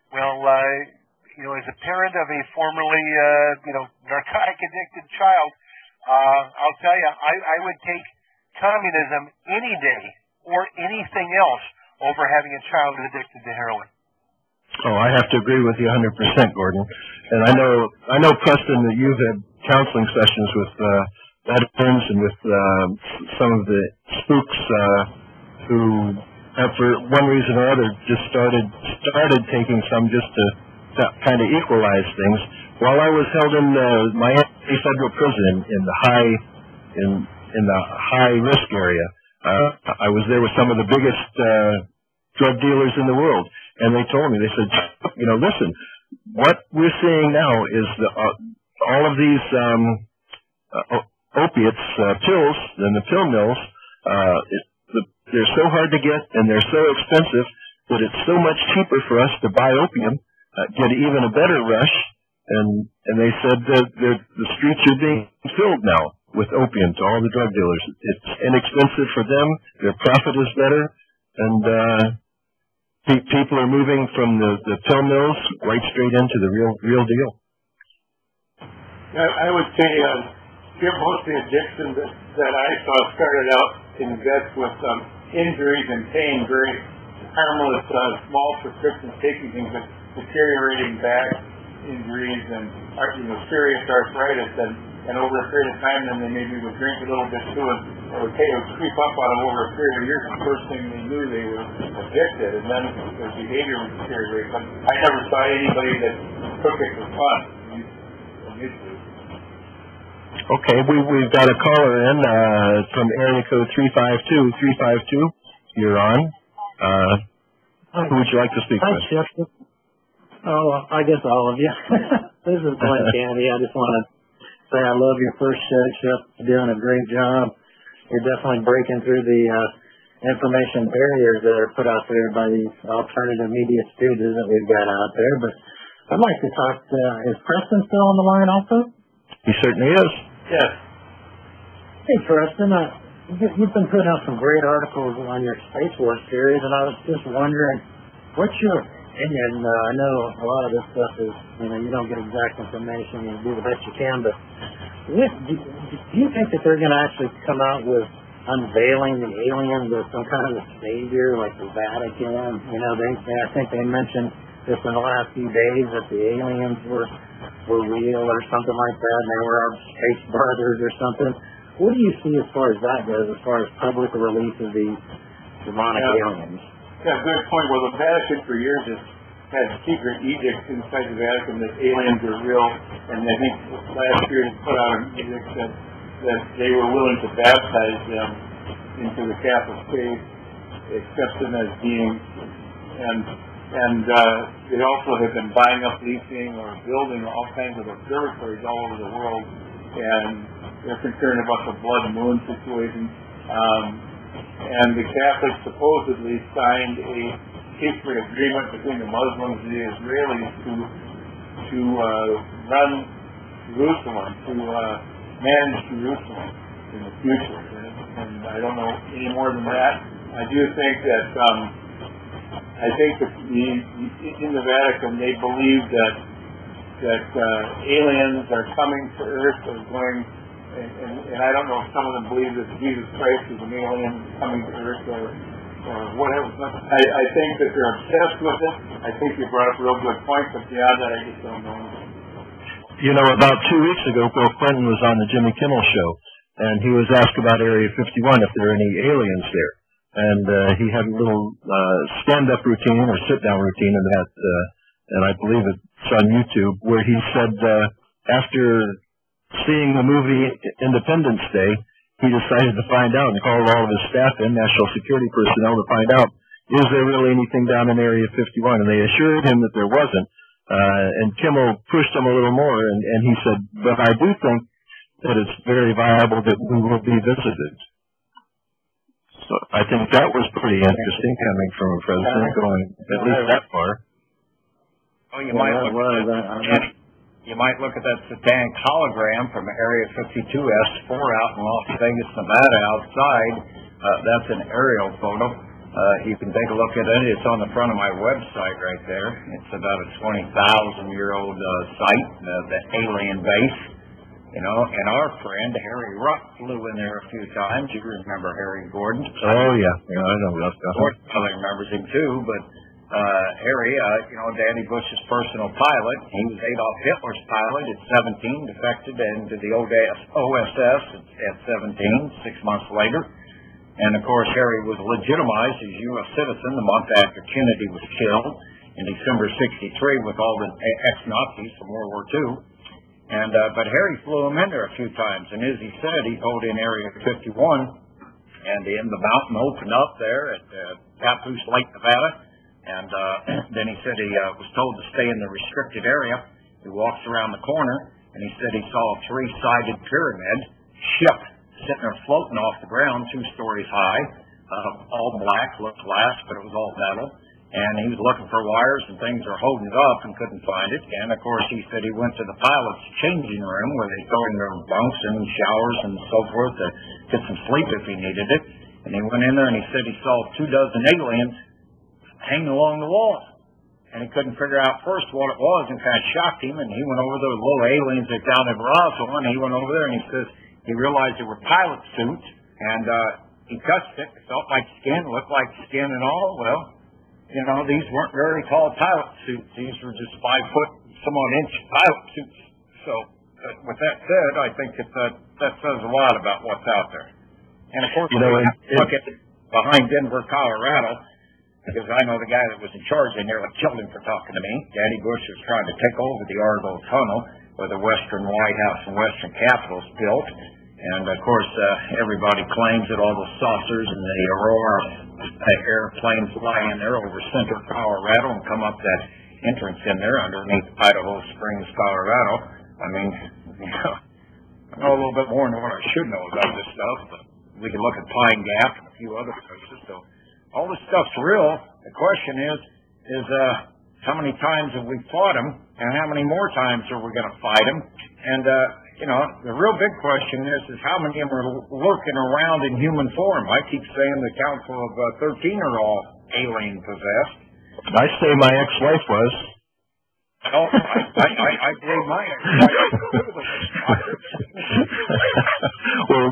Well, as a parent of a formerly, narcotic addicted child, I'll tell you, I would take communism any day or anything else over having a child addicted to heroin. Oh, I have to agree with you 100%, Gordon. And I know, Preston, that you've had counseling sessions with veterans and with some of the spooks who have, for one reason or other, just started taking some just to kind of equalize things. While I was held in Miami Federal Prison in the high risk area, I was there with some of the biggest drug dealers in the world, and they told me, they said, listen, what we're seeing now is all of these opiates, pills, and the pill mills, they're so hard to get and they're so expensive that it's so much cheaper for us to buy opium, get even a better rush. And they said that the streets are being filled now with opium to all the drug dealers. It's inexpensive for them. Their profit is better. And people are moving from the pill mills right straight into the real deal. I would say most of the addiction that I saw started out in vets with injuries and pain, very harmless, small prescriptions, taking things, but deteriorating back injuries and serious arthritis, and over a period of time, then they maybe would drink a little bit too, and it would creep up on them over a period of years. The first thing they knew, they were addicted, and then their behavior would deteriorate. But I never saw anybody that took it for fun. Okay, we've got a caller in from area code 352. You're on. Who would you like to speak with? Chip. Oh, I guess all of you. This is Glenn Candy. I just want to say I love your first show, Chip. You're doing a great job. You're definitely breaking through the information barriers that are put out there by these alternative media studios that we've got out there. But I'd like to talk to, is Preston still on the line also? He certainly is. Yes. Hey, Preston, you've been putting out some great articles on your Space War series, and I was just wondering, what's your opinion? I know a lot of this stuff is, you don't get exact information, you do the best you can, but do you think that they're going to actually come out with unveiling the aliens as some kind of a savior, like the Vatican. You know, I think they mentioned just in the last few days that the aliens were real or something like that, and they were our space brothers or something. What do you see as far as that goes, as far as public release of these demonic aliens? Yeah, good point. Well, the Vatican for years has had secret edicts inside the Vatican that aliens are real, and I think last year they put out an edict that they were willing to baptize them into the Catholic faith, accept them as beings, and they also have been buying up, leasing, or building all kinds of observatories all over the world, and they're concerned about the blood moon situation. And the Catholics supposedly signed a secret agreement between the Muslims and the Israelis to run Jerusalem, to manage Jerusalem in the future. And I don't know any more than that. I do think that in the Vatican they believe that aliens are coming to Earth or going, and I don't know if some of them believe that Jesus Christ is an alien coming to Earth or whatever. I think that they're obsessed with it. I think you brought up a real good point, but beyond that, I just don't know. You know, about 2 weeks ago, Bill Clinton was on the Jimmy Kimmel Show, and he was asked about Area 51, if there are any aliens there. And he had a little stand-up routine or sit-down routine in that, and I believe it's on YouTube, where he said after seeing the movie Independence Day, he decided to find out and called all of his staff and national security personnel to find out, is there really anything down in Area 51? And they assured him that there wasn't. And Kimmel pushed him a little more, and he said, but I do think that it's very viable that we will be visited. So I think that was pretty interesting coming from a president going at least that far. Oh, you might look at that satanic hologram from Area 52 S4 out in Las Vegas, Nevada outside. That's an aerial photo. You can take a look at it. It's on the front of my website right there. It's about a 20,000-year-old site, the alien base. You know, and our friend Harry Ruck flew in there a few times. You remember Harry Gordon? Oh, yeah. I know Ruck. Gordon probably remembers him too, but Harry, Danny Bush's personal pilot. He was Adolf Hitler's pilot at 17, defected into the OSS at 17, 6 months later. And, of course, Harry was legitimized as a U.S. citizen the month after Kennedy was killed in December 63 with all the ex-Nazis from World War II. And but Harry flew him in there a few times, and as he said, he pulled in Area 51, and the mountain opened up there at Papoose Lake, Nevada, and then he said he was told to stay in the restricted area. He walks around the corner, and he said he saw a three-sided pyramid ship sitting there floating off the ground 2 stories high, all black, looked glass, but it was all metal. And he was looking for wires and things were holding it up and couldn't find it. And, of course, he said he went to the pilot's changing room where they throw in their bunks and showers and so forth to get some sleep if he needed it. And he went in there and he said he saw 24 aliens hanging along the wall. And he couldn't figure out first what it was, and kind of shocked him. And he went over those little aliens that down in Roswell, and he went over there and he says he realized they were pilot suits. And he touched it. It felt like skin, looked like skin and all. Well, you know, these weren't very tall pilot suits. These were just 5 foot, some odd inch pilot suits. So, with that said, I think that says a lot about what's out there. And of course, look at behind Denver, Colorado, because I know the guy that was in charge in there that killed him for talking to me. Danny Bush was trying to take over the Argo Tunnel, where the Western White House and Western Capitol's built. And, of course, everybody claims that all the saucers and the Aurora airplanes fly in there over Center, Colorado, and come up that entrance in there underneath Idaho Springs, Colorado. I mean, I know a little bit more than what I should know about this stuff, but we can look at Pine Gap and a few other places. So all this stuff's real. The question is how many times have we fought them, and how many more times are we going to fight them? And, the real big question is how many of them are lurking around in human form? I keep saying the Council of 13 are all alien possessed. I say my ex-wife was. No, I gave mine. Well,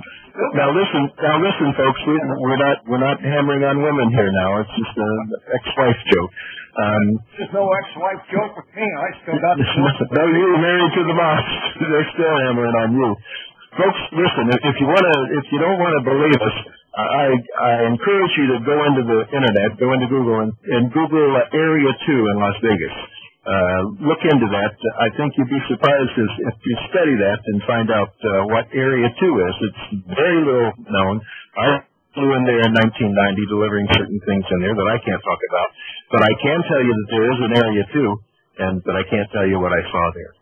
now listen, folks. We're not hammering on women here now. It's just an ex-wife joke. There's no ex-wife joke with me. I still got the no, you were married to the boss. They're still hammering on you. Folks, listen. If you don't want to believe us, I encourage you to go into the internet, go into Google, and Google Area 2 in Las Vegas. Look into that. I think you'd be surprised if you study that and find out what Area 2 is. It's very little known. I flew in there in 1990 delivering certain things in there that I can't talk about. But I can tell you that there is an Area 2, but I can't tell you what I saw there.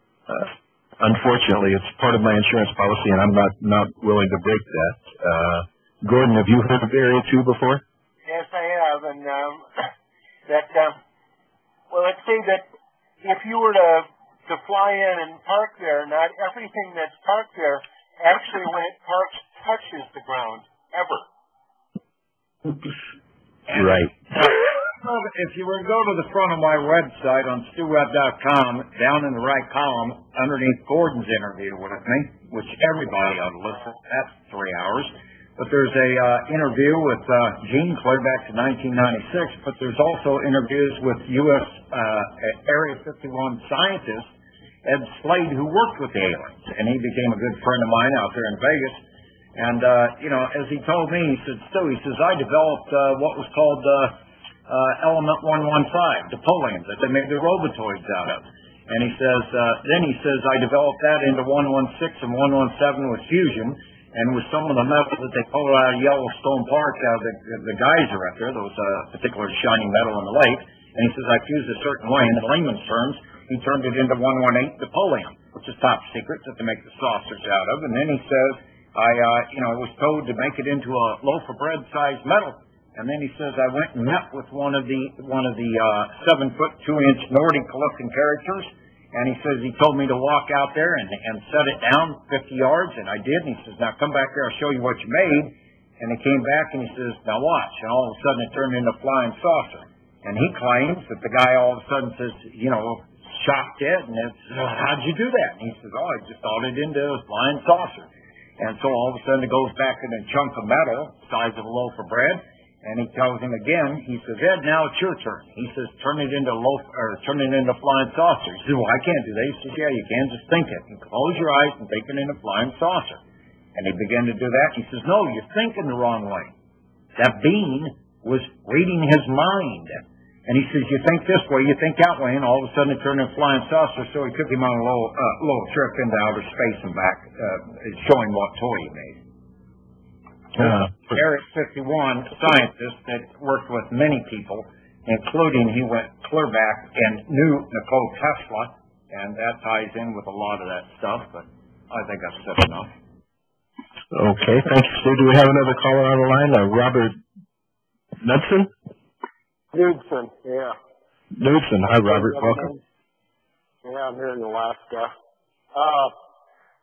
Unfortunately, it's part of my insurance policy, and I'm not willing to break that. Gordon, have you heard of Area 2 before? Yes, I have. And well, let's say that if you were to fly in and park there, not everything that's parked there actually, when it parks, touches the ground, ever. Right. If you were to go to the front of my website on StuWeb.com, down in the right column, underneath Gordon's interview with me, which everybody ought to listen to, that's 3 hours. But there's a interview with Gene clear back to 1996, but there's also interviews with U.S. Area 51 scientist Ed Slade, who worked with the aliens, and he became a good friend of mine out there in Vegas. And, as he told me, he says, I developed what was called Element 115, Napoleon, that they made the robotoids out of. And he says, I developed that into 116 and 117 with fusion, and with some of the metal that they pulled out of Yellowstone Park, the geyser up there, those particular shiny metal in the lake. And he says, I fused a certain way. In layman's terms, he turned it into 118 Napoleon, which is top secret that they make the saucers out of. And then he says, I was told to make it into a loaf of bread sized metal. And then he says, I went and met with one of the 7-foot 2-inch Nordic looking characters. And he says, he told me to walk out there and set it down 50 yards, and I did. And he says, now come back there, I'll show you what you made. And he came back and he says, now watch. And all of a sudden it turned into a flying saucer. And he claims that the guy all of a sudden says, shot dead. And it's, how'd you do that? And he says, I just thought it into a flying saucer. And so all of a sudden it goes back in a chunk of metal, the size of a loaf of bread. And he tells him again, he says, Ed, now it's your turn. He says, turn it into flying saucer. He says, well, I can't do that. He says, yeah, you can. Just think it. And close your eyes and think it into flying saucer. And he began to do that. He says, no, you're thinking the wrong way. That being was reading his mind. And he says, you think this way, you think that way, and all of a sudden it turned into flying saucer. So he took him on a little trip into outer space and back, showing what toy he made. Area 51 scientist that worked with many people, including he went clear back and knew Nikola Tesla, and that ties in with a lot of that stuff, but I think I've said enough. Okay, thanks, Stu. Do we have another caller on the line? Robert Knudsen? Knudsen, yeah. Knudsen. Hi, Robert. Welcome. Yeah, I'm here in Alaska.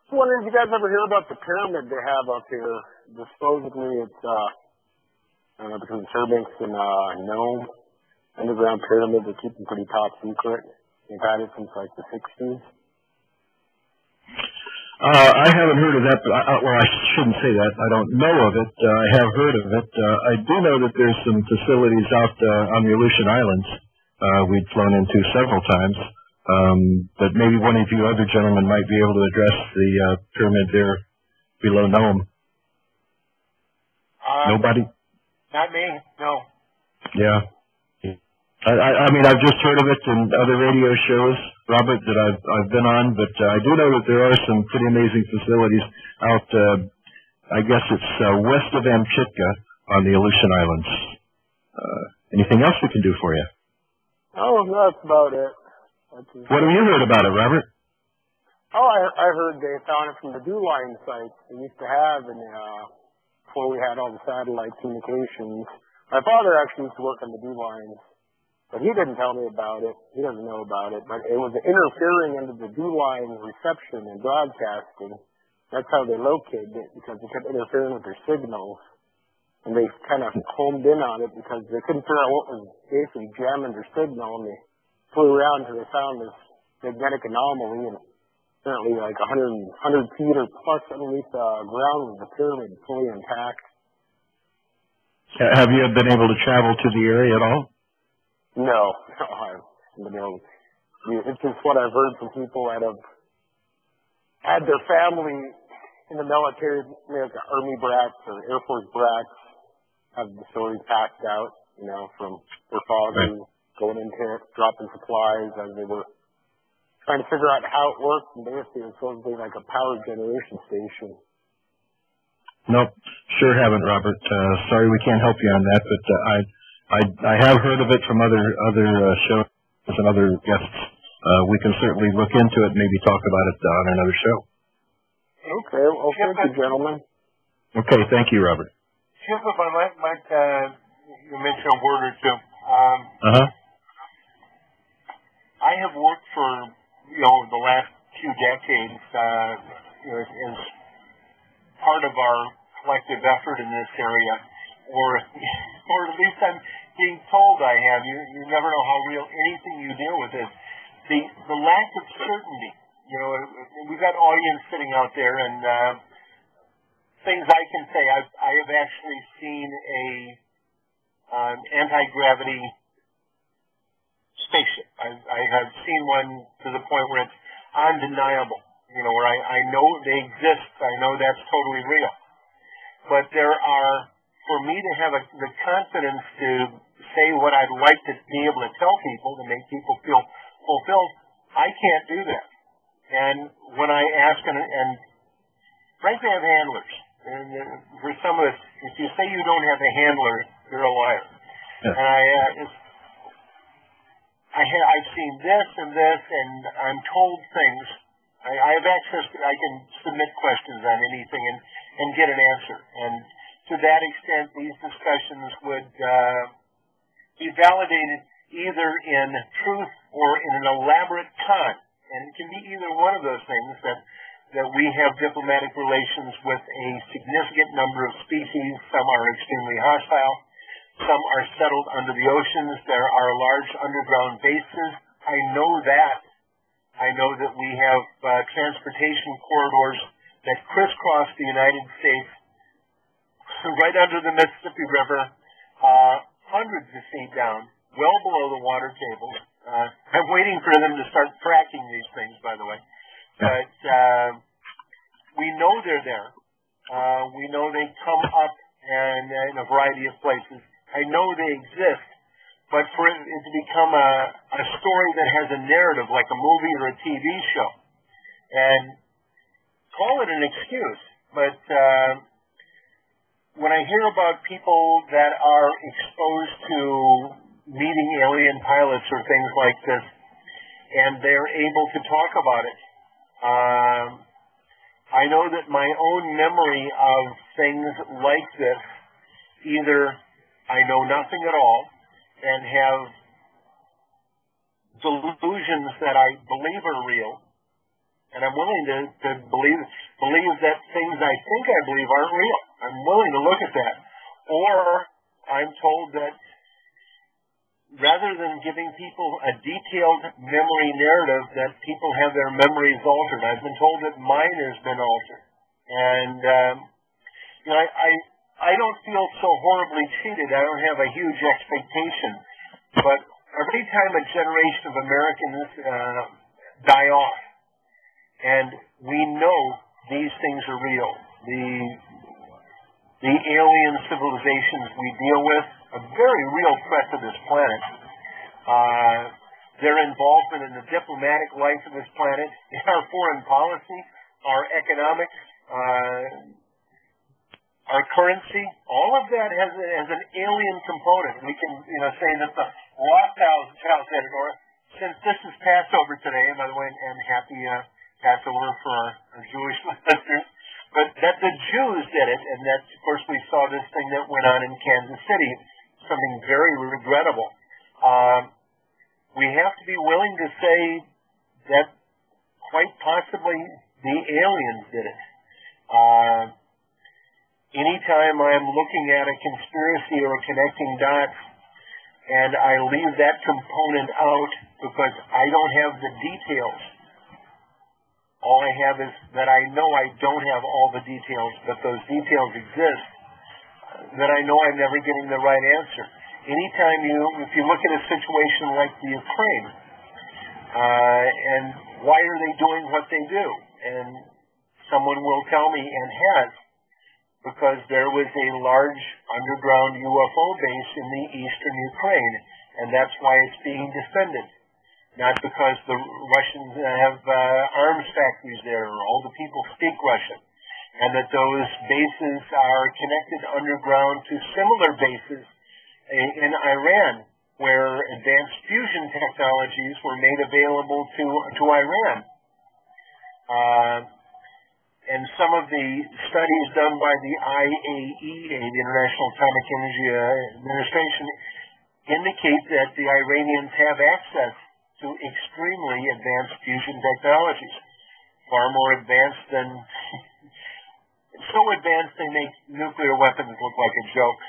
Just wondering if you guys ever hear about the pyramid they have up here. Supposedly it's, between Fairbanks and Nome, underground pyramid. They keep them pretty top secret. They've had it since like the 60s. I haven't heard of that, but I shouldn't say that. I don't know of it. I have heard of it. I do know that there's some facilities out on the Aleutian Islands we'd flown into several times. But maybe one of you other gentlemen might be able to address the pyramid there below Nome. Nobody? Not me, no. Yeah. I mean, I've just heard of it in other radio shows, Robert, that I've been on, but I do know that there are some pretty amazing facilities out, I guess it's west of Amchitka on the Aleutian Islands. Anything else we can do for you? Oh, that's about it. What have you heard about it, Robert? Oh, I heard they found it from the dew line sites they used to have before we had all the satellite communications. My father actually used to work on the dew lines. But he didn't tell me about it. He doesn't know about it. But it was interfering into the dew line reception and broadcasting. That's how they located it, because it kept interfering with their signals. And they kind of homed in on it because they couldn't figure out what was basically jamming their signal. And they flew around until they found this magnetic anomaly, and apparently like 100 feet or plus underneath the ground with the pyramid fully intact. Have you been able to travel to the area at all? No, I haven't been able to. It's just what I've heard from people that have had their family in the military, like Army brats or Air Force brats, have the stories passed out, from their fathers going into it, dropping supplies as they were trying to figure out how it worked, and basically it was supposedly like a power generation station. Nope, sure haven't, Robert. Sorry we can't help you on that, but I have heard of it from other shows and other guests. We can certainly look into it and maybe talk about it on another show. Okay, well, thank you, gentlemen. Okay, thank you, Robert. Chip, if I might you mention a word or two. I have worked for the last few decades as part of our collective effort in this area, or at least I'm being told I have. You never know how real anything you deal with is. The lack of certainty. We've got audience sitting out there, and things I can say. I have actually seen an anti-gravity spaceship. I have seen one to the point where it's undeniable. Where I know they exist. I know that's totally real. But for me to have the confidence to say what I'd like to be able to tell people to make people feel fulfilled, I can't do that. And when I ask, and frankly, I have handlers. And for some of us, if you say you don't have a handler, you're a liar. Yeah. And I've seen this and this, and I'm told things. I have access to, I can submit questions on anything and get an answer. And to that extent, these discussions would be validated either in truth or in an elaborate con. And it can be either one of those things, that we have diplomatic relations with a significant number of species. Some are extremely hostile. Some are settled under the oceans. There are large underground bases. I know that. I know that we have transportation corridors that crisscross the United States right under the Mississippi River, hundreds of feet down, well below the water table. I'm waiting for them to start fracking these things, by the way. But we know they're there. We know they come up in a variety of places. I know they exist. But for it to become a story that has a narrative, like a movie or a TV show, and call it an excuse, but when I hear about people that are exposed to meeting alien pilots or things like this, and they're able to talk about it, I know that my own memory of things like this, either I know nothing at all, and have delusions that I believe are real, and I'm willing to believe that things I think I believe aren't real. I'm willing to look at that. Or I'm told that rather than giving people a detailed memory narrative, that people have their memories altered. I've been told that mine has been altered. And I don't feel so horribly cheated. I don't have a huge expectation. But every time a generation of Americans die off, and we know these things are real, the alien civilizations we deal with, a very real threat to this planet, their involvement in the diplomatic life of this planet, our foreign policy, our economics, our currency, all of that has an alien component. We can, say that the Rothschild said, or since this is Passover today, and by the way, and happy Passover for our Jewish listeners, but that the Jews did it, and that, of course, we saw this thing that went on in Kansas City, something very regrettable. We have to be willing to say that quite possibly the aliens did it. Anytime I'm looking at a conspiracy or connecting dots, and I leave that component out because I don't have the details. All I have is that I know I don't have all the details, but those details exist, that I know I'm never getting the right answer. Anytime if you look at a situation like the Ukraine, and why are they doing what they do? And someone will tell me, and has, because there was a large underground UFO base in the eastern Ukraine, and that's why it's being defended. Not because the Russians have arms factories there, or all the people speak Russian, and that those bases are connected underground to similar bases in Iran, where advanced fusion technologies were made available to Iran. And some of the studies done by the IAEA, the International Atomic Energy Administration, indicate that the Iranians have access to extremely advanced fusion technologies, far more advanced than, so advanced they make nuclear weapons look like a joke.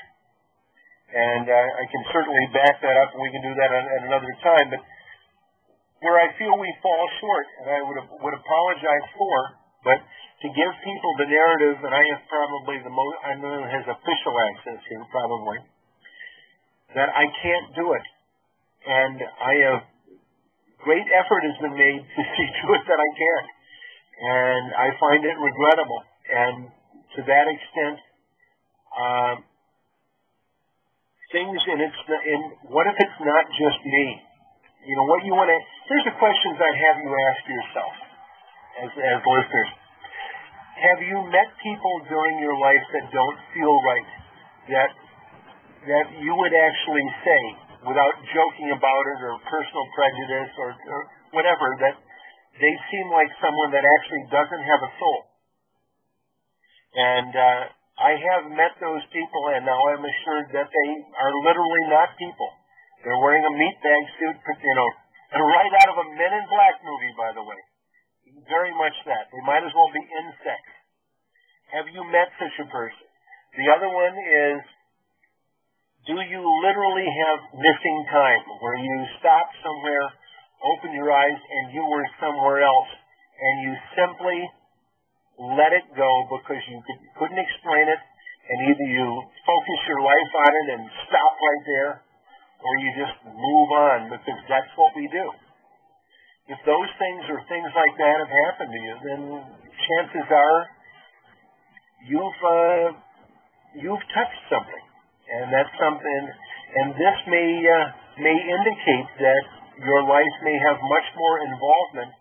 And I can certainly back that up, and we can do that at another time, but where I feel we fall short, and I would apologize for, but to give people the narrative, and I have probably the most, I know it has official access here, probably, that I can't do it. And great effort has been made to see to it that I can't. And I find it regrettable. And to that extent, what if it's not just me? You know, what you want to, here's the questions I'd have you ask yourself as listeners. Have you met people during your life that don't feel right, that you would actually say, without joking about it or personal prejudice or whatever, that they seem like someone that actually doesn't have a soul? And I have met those people, and now I'm assured that they are literally not people. They're wearing a meat bag suit, right out of a Men in Black movie, by the way. Very much that. They might as well be insects. Have you met such a person? The other one is, do you literally have missing time, where you stop somewhere, open your eyes, and you were somewhere else, and you simply let it go because you couldn't explain it, and either you focus your life on it and stop right there, or you just move on, because that's what we do. If those things or things like that have happened to you, then chances are you've touched something, and that's something. And this may indicate that your life may have much more involvement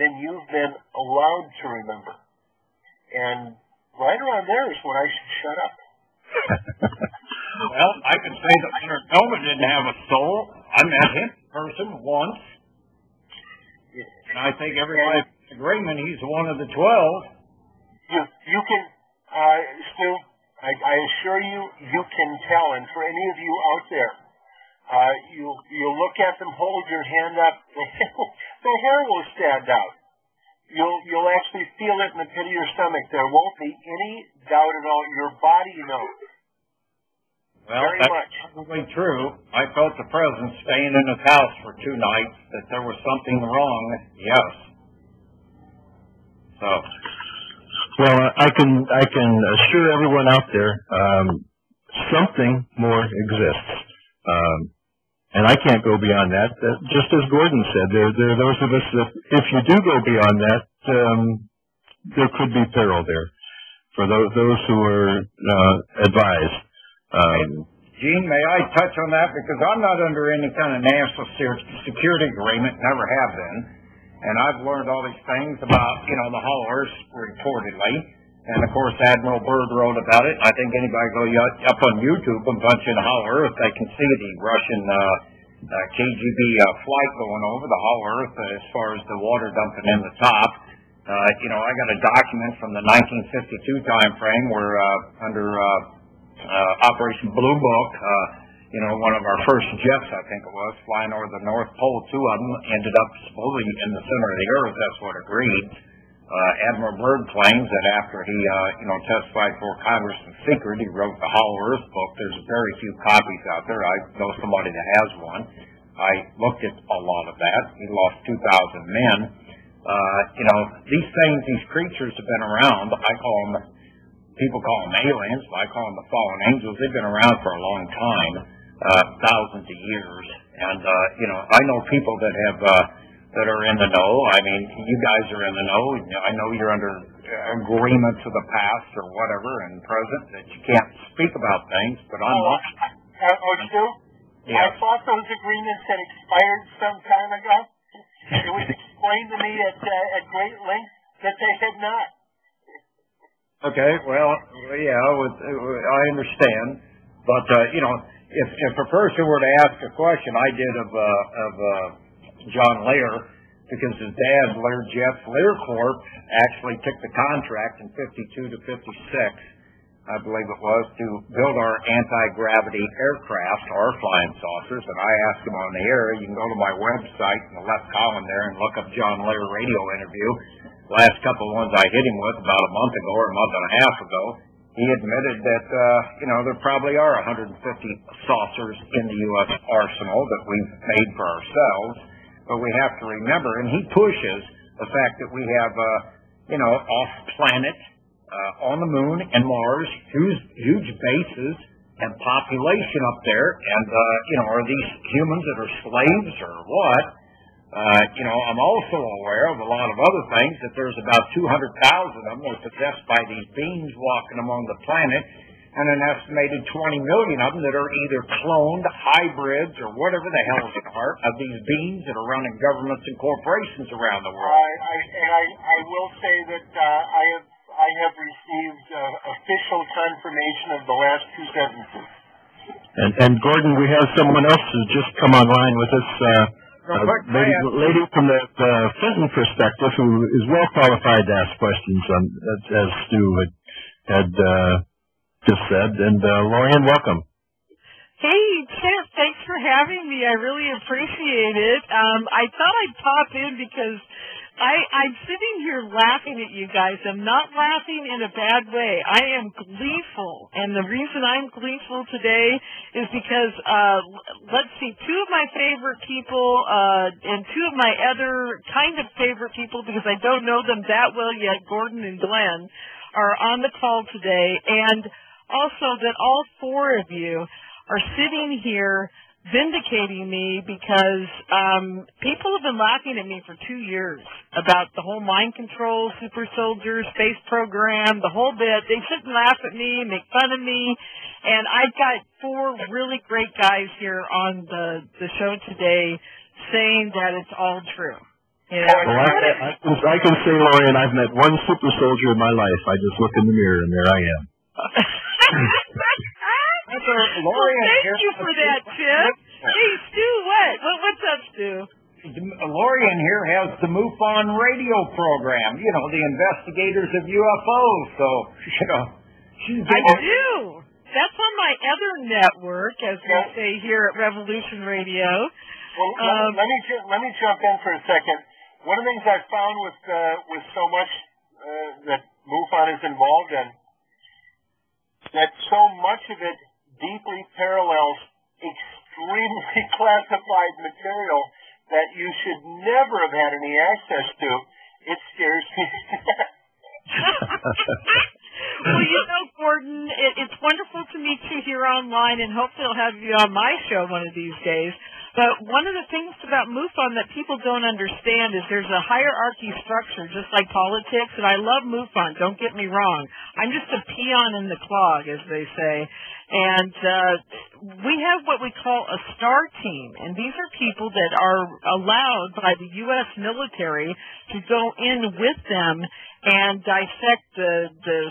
than you've been allowed to remember. And right around there is when I should shut up. Well, I can say that Leonard Cohen didn't have a soul. I met him in person once. And I think everybody's in agreement he's one of the 12. You can, Stu, I assure you, you can tell. And for any of you out there, you look at them, hold your hand up, the hair will stand out. You'll actually feel it in the pit of your stomach. There won't be any doubt at all. Your body knows. Well, that's probably true. I felt the presence staying in his house for 2 nights, that there was something wrong. Yes. So. Well, I can assure everyone out there, something more exists. And I can't go beyond that. Just as Gordon said, there are those of us that, if you do go beyond that, there could be peril there for those who are advised. Gene, may I touch on that? Because I'm not under any kind of national security agreement, never have been. And I've learned all these things about, the Hollow Earth reportedly. And, of course, Admiral Byrd wrote about it. I think anybody go up on YouTube and punch in Hollow Earth, they can see the Russian KGB flight going over the Hollow Earth as far as the water dumping in the top. I got a document from the 1952 time frame where under Operation Blue Book, one of our first jets, I think it was, flying over the North Pole, 2 of them ended up supposedly in the center of the Earth. That's what agreed. Admiral Byrd claims that after he, testified before Congress in secret, he wrote the Hollow Earth book. There's very few copies out there. I know somebody that has one. I looked at a lot of that. He lost 2,000 men. These things, these creatures have been around. People call them aliens, but I call them the fallen angels. They've been around for a long time, thousands of years. And, I know people that have, that are in the know. I mean, you guys are in the know. I know you're under agreements of the past or whatever and present that you can't speak about things, but I'm not. Stu? Yeah. I thought those agreements had expired some time ago. It was explained to me at great length that they had not. Okay, well, yeah, I understand. But, if a person were to ask a question, I did of John Lear, because his dad, Lear Jets Lear Corp, actually took the contract in 52 to 56, I believe it was, to build our anti-gravity aircraft, our flying saucers. And I asked him on the air, you can go to my website in the left column there and look up John Lear radio interview. The last couple of ones I hit him with about a month ago or a month and a half ago, he admitted that, there probably are 150 saucers in the U.S. arsenal that we've made for ourselves. But we have to remember, and he pushes the fact that we have, off-planet, on the moon and Mars, huge bases and population up there. And, are these humans that are slaves or what? I'm also aware of a lot of other things, that there's about 200,000 of them that are possessed by these beings walking among the planet, and an estimated 20 million of them that are either cloned, hybrids, or whatever the hell they are, of these beings that are running governments and corporations around the world. I will say that I have received official confirmation of the last two sentences. And Gordon, we have someone else who's just come online with us. Lady from the Fenton perspective, who is well qualified to ask questions, as Stu had just said. And Lorian, welcome. Hey, Chip, thanks for having me. I really appreciate it. I thought I'd pop in because I'm sitting here laughing at you guys. I'm not laughing in a bad way. I am gleeful. And the reason I'm gleeful today is because, let's see, two of my favorite people and two of my other kind of favorite people, because I don't know them that well yet, Gordon and Glenn, are on the call today. And also that all four of you are sitting here vindicating me, because people have been laughing at me for 2 years about the whole mind control, super soldier, space program, the whole bit. They sit and laugh at me, make fun of me, and I've got four really great guys here on the show today saying that it's all true. Well, I can say, Lorian, I've met one super soldier in my life. I just look in the mirror and there I am. Thank you for that, Chip. Hey, Stu, what's up, Stu? Lorian here has the MUFON radio program, the investigators of UFOs. So, I do. That's on my other network, as we say here at Revolution Radio. Well, let me jump in for a second. One of the things I've found with so much that MUFON is involved in, that so much of it deeply parallels extremely classified material that you should never have had any access to. It scares me. Well, Gordon, it's wonderful to meet you here online, and hopefully I'll have you on my show one of these days. But one of the things about MUFON that people don't understand is there's a hierarchy structure, just like politics, and I love MUFON, don't get me wrong. I'm just a peon in the clog, as they say. And we have what we call a STAR team, and these are people that are allowed by the U.S. military to go in with them and dissect the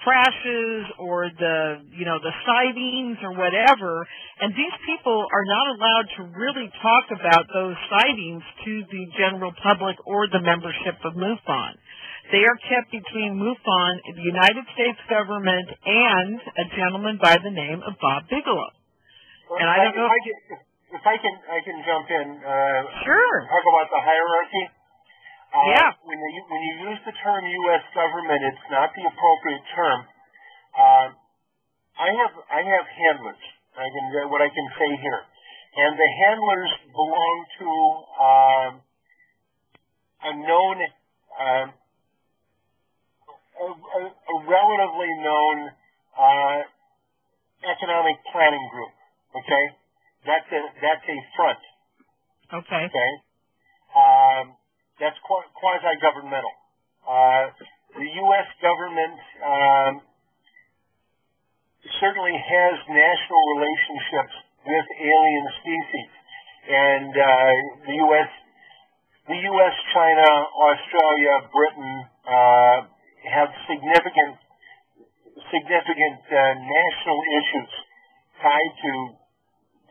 crashes or the sightings or whatever. And these people are not allowed to really talk about those sightings to the general public or the membership of MUFON. They are kept between MUFON, the United States government, and a gentleman by the name of Bob Bigelow. Well, and I don't know if I can jump in. Sure. Talk about the hierarchy. When you use the term U.S. government, it's not the appropriate term. I have handlers. What I can say here, and the handlers belong to a known, a relatively known economic planning group. Okay, that's a front. Okay. Okay. That's quasi-governmental. The U.S. government certainly has national relationships with alien species, and the U.S., China, Australia, Britain have significant national issues tied to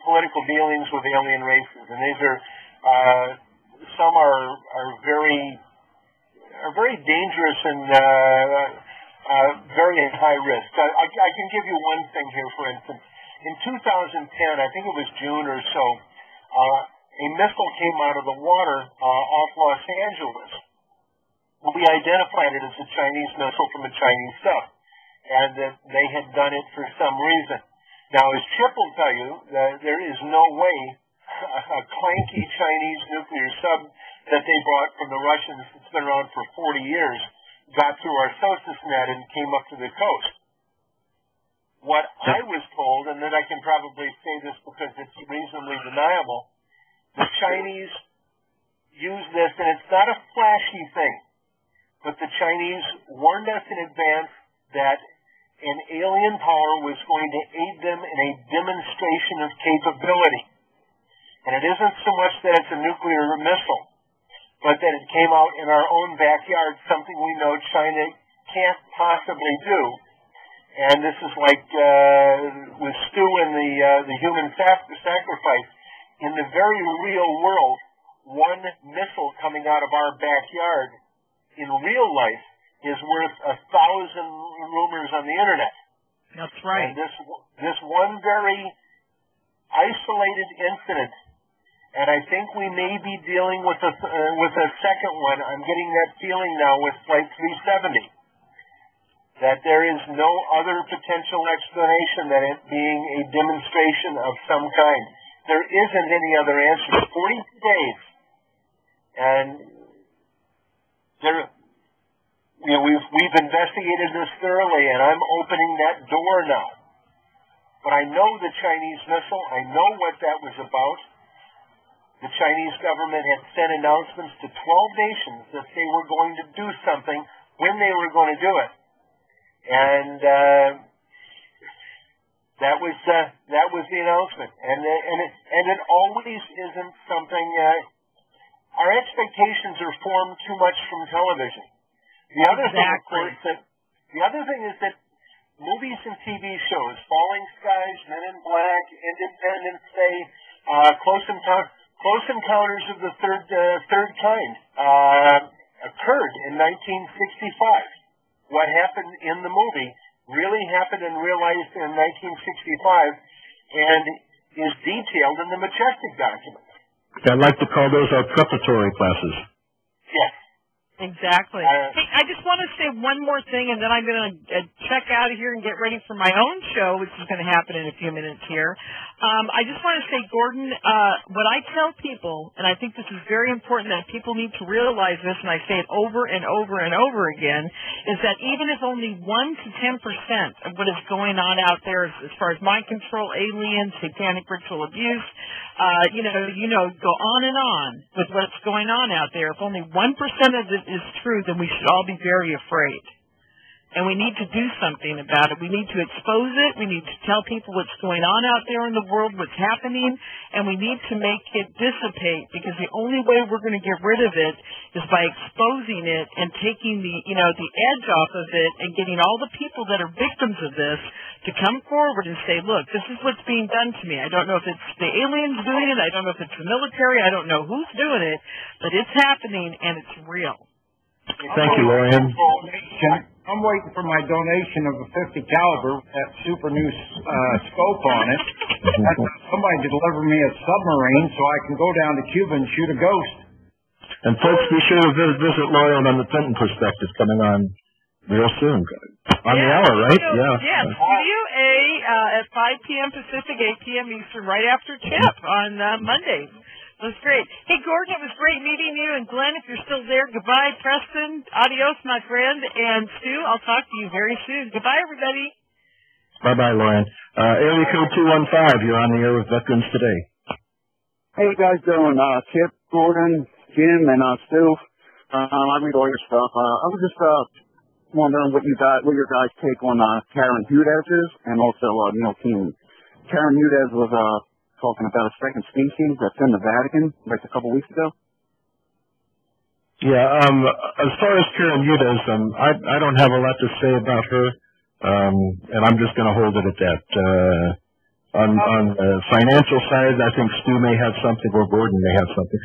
political dealings with alien races, and these are some are very dangerous and very high risk. I can give you one thing here, for instance. In 2010, I think it was June or so, a missile came out of the water off Los Angeles. We identified it as a Chinese missile from a Chinese sub, and that they had done it for some reason. Now, as Chip will tell you, there is no way a clanky Chinese nuclear sub that they bought from the Russians that's been around for 40 years got through our SOSUS net and came up to the coast. What I was told, and then I can probably say this because it's reasonably deniable, the Chinese use this, and it's not a flashy thing, but the Chinese warned us in advance that an alien power was going to aid them in a demonstration of capability. And it isn't so much that it's a nuclear missile, but that it came out in our own backyard, something we know China can't possibly do. And this is like with Stu and the human sacrifice. In the very real world, one missile coming out of our backyard in real life is worth 1,000 rumors on the internet. That's right. And this one very isolated incident, and I think we may be dealing with a second one. I'm getting that feeling now with Flight 370, that there is no other potential explanation than it being a demonstration of some kind. There isn't any other answer. 42 days, and we've investigated this thoroughly, and I'm opening that door now. But I know the Chinese missile. I know what that was about. The Chinese government had sent announcements to 12 nations that they were going to do something when they were going to do it. And that was the announcement. And it always isn't something. Our expectations are formed too much from television. The other thing, of course, the other thing is that movies and TV shows, Falling Skies, Men in Black, Independence Day, Close Encounters of the Third Kind occurred in 1965. What happened in the movie really happened in real life in 1965 and is detailed in the Majestic documents. I'd like to call those our preparatory classes. Yes. Exactly. Hey, I just want to say one more thing, and then I'm going to check out of here and get ready for my own show, which is going to happen in a few minutes here. I just want to say, Gordon, what I tell people, and I think this is very important that people need to realize this, and I say it over and over and over again, is that even if only 1 to 10% of what is going on out there as far as mind control, aliens, satanic ritual abuse, go on and on with what's going on out there. If only 1% of it is true, then we should all be very afraid. And we need to do something about it. We need to expose it. We need to tell people what's going on out there in the world, what's happening, and we need to make it dissipate, because the only way we're going to get rid of it is by exposing it and taking the edge off of it and getting all the people that are victims of this to come forward and say, look, this is what's being done to me. I don't know if it's the aliens doing it. I don't know if it's the military. I don't know who's doing it, but it's happening and it's real. Thank you, Lorian. I'm waiting for my donation of a 50 caliber with that super new scope on it. Somebody deliver me a submarine so I can go down to Cuba and shoot a ghost. And folks, be sure to visit Lauren on the Clinton Perspective coming on real soon. On the hour, right? Yeah, Studio A at 5 p.m. Pacific, 8 p.m. Eastern, right after Chip on Monday. That's great. Hey, Gordon, it was great meeting you. And Glenn, if you're still there, goodbye. Preston, adios, my friend. And Stu, I'll talk to you very soon. Goodbye, everybody. Bye-bye, Lauren. Area code 215, you're on the air with Veterans Today. Hey, you guys doing? Chip, Gordon, Jim, and Stu. I read all your stuff. I was just wondering what your guys' take on Karen Hudes is, and also Neil King. Karen Hudes was talking about a second species that's in the Vatican, like a couple weeks ago. Yeah, as far as Karen Hudes, I don't have a lot to say about her, and I'm just going to hold it at that. On the financial side, I think Stu may have something, or Gordon may have something.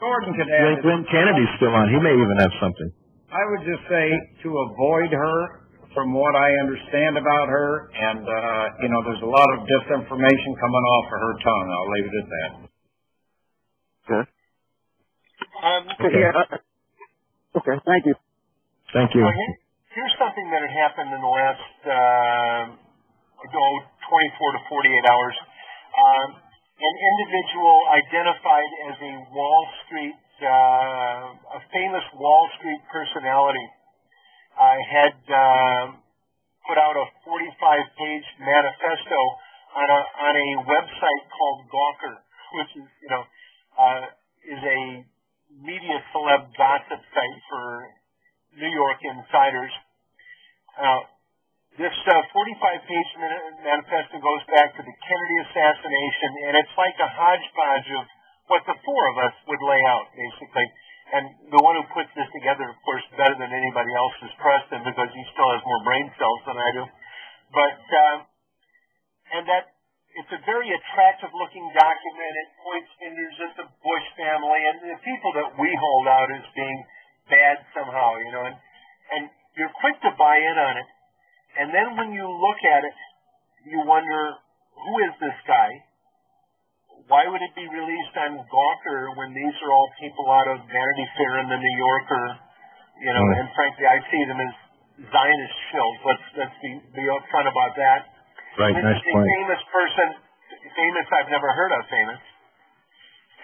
Gordon could add. Glenn Kennedy's still on. He may even have something. I would just say to avoid her, from what I understand about her, and there's a lot of disinformation coming off of her tongue. I'll leave it at that. Okay. Okay. Okay. Thank you. Thank you. Here's something that had happened in the last 24 to 48 hours. An individual identified as a a famous Wall Street personality, had put out a 45-page manifesto on a website called Gawker, which is a media celeb gossip site for New York insiders. This 45-page manifesto goes back to the Kennedy assassination, and it's like a hodgepodge of what the four of us would lay out, basically. And the one who puts this together, of course, better than anybody else is Preston, because he still has more brain cells than I do. But, and that it's a very attractive-looking document. It points fingers at the Bush family and the people that we hold out as being bad somehow, and you're quick to buy in on it. And then when you look at it, you wonder, who is this guy? Why would it be released on Gawker when these are all people out of Vanity Fair and the New Yorker? And frankly, I see them as Zionist shills. Let's be upfront about that. Right, this nice is a point. famous person, famous I've never heard of famous.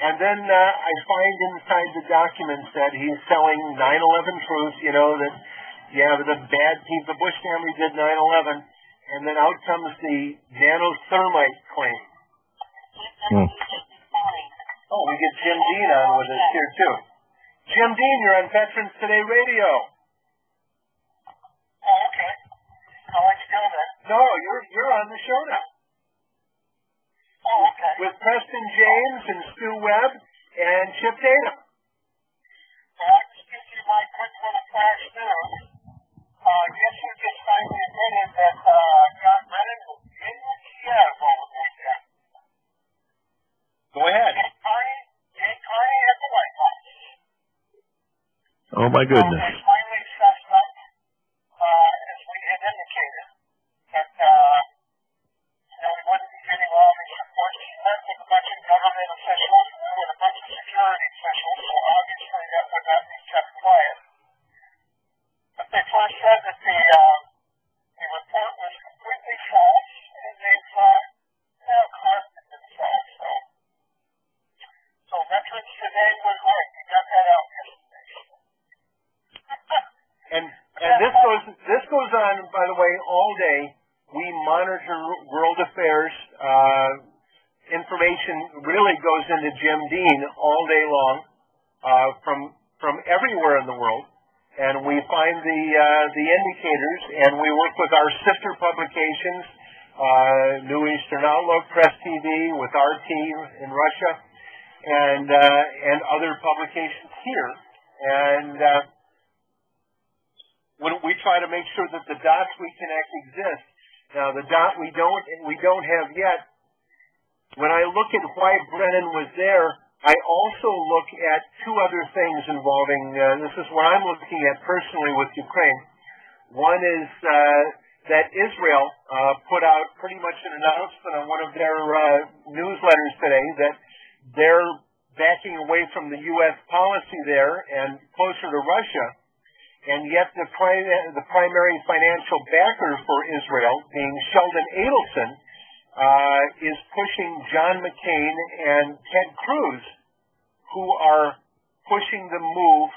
And then I find inside the documents that he's selling 9/11 truth, the bad people, the Bush family did 9/11, and then out comes the nanothermite claim. Oh, we get Jim Dean on with us here, too. Jim Dean, you're on Veterans Today Radio. Oh, okay. I'll let you go then. No, you're on the show now. Oh, okay. With Preston James and Stu Webb and Chip Tatum. So I'll just give you my quick little flash news. Guess who just finally admitted that John Brennan was in Kiev over the weekend? Go ahead. Jay Carney at the White House. Oh, my goodness. They finally sussed up, as we had indicated, that we wouldn't be getting all these reports. He met with a bunch of government officials and with a bunch of security officials, so obviously that would not be kept quiet. But they first said that the report was completely false, and they've now corrected themselves. So Veterans Today was right. We got that out yesterday. And this goes on, by the way, all day. We monitor world affairs. Information really goes into Jim Dean all day long, from everywhere in the world. And we find the indicators, and we work with our sister publications, New Eastern Outlook, Press TV, with our team in Russia, and other publications here. And when we try to make sure that the dots we connect exist. Now, the dot we don't have yet. When I look at why Brennan was there, I also look at two other things involving, this is what I'm looking at personally with Ukraine. One is that Israel put out pretty much an announcement on one of their newsletters today that they're backing away from the U.S. policy there and closer to Russia, and yet the primary financial backer for Israel, being Sheldon Adelson, is pushing John McCain and Ted Cruz, who are pushing the move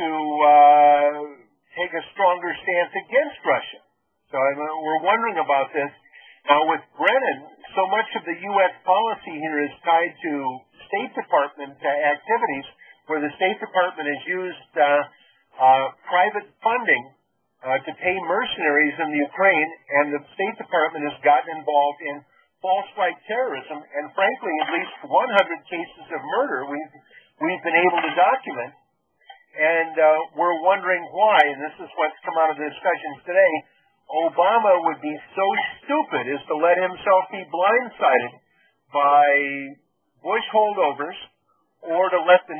to take a stronger stance against Russia. So we're wondering about this. Now with Brennan, so much of the U.S. policy here is tied to State Department activities, where the State Department has used private funding to pay mercenaries in the Ukraine, and the State Department has gotten involved in false flag terrorism, and frankly, at least 100 cases of murder we've been able to document. And we're wondering why, and this is what's come out of the discussions today. Obama would be so stupid as to let himself be blindsided by Bush holdovers, or to let the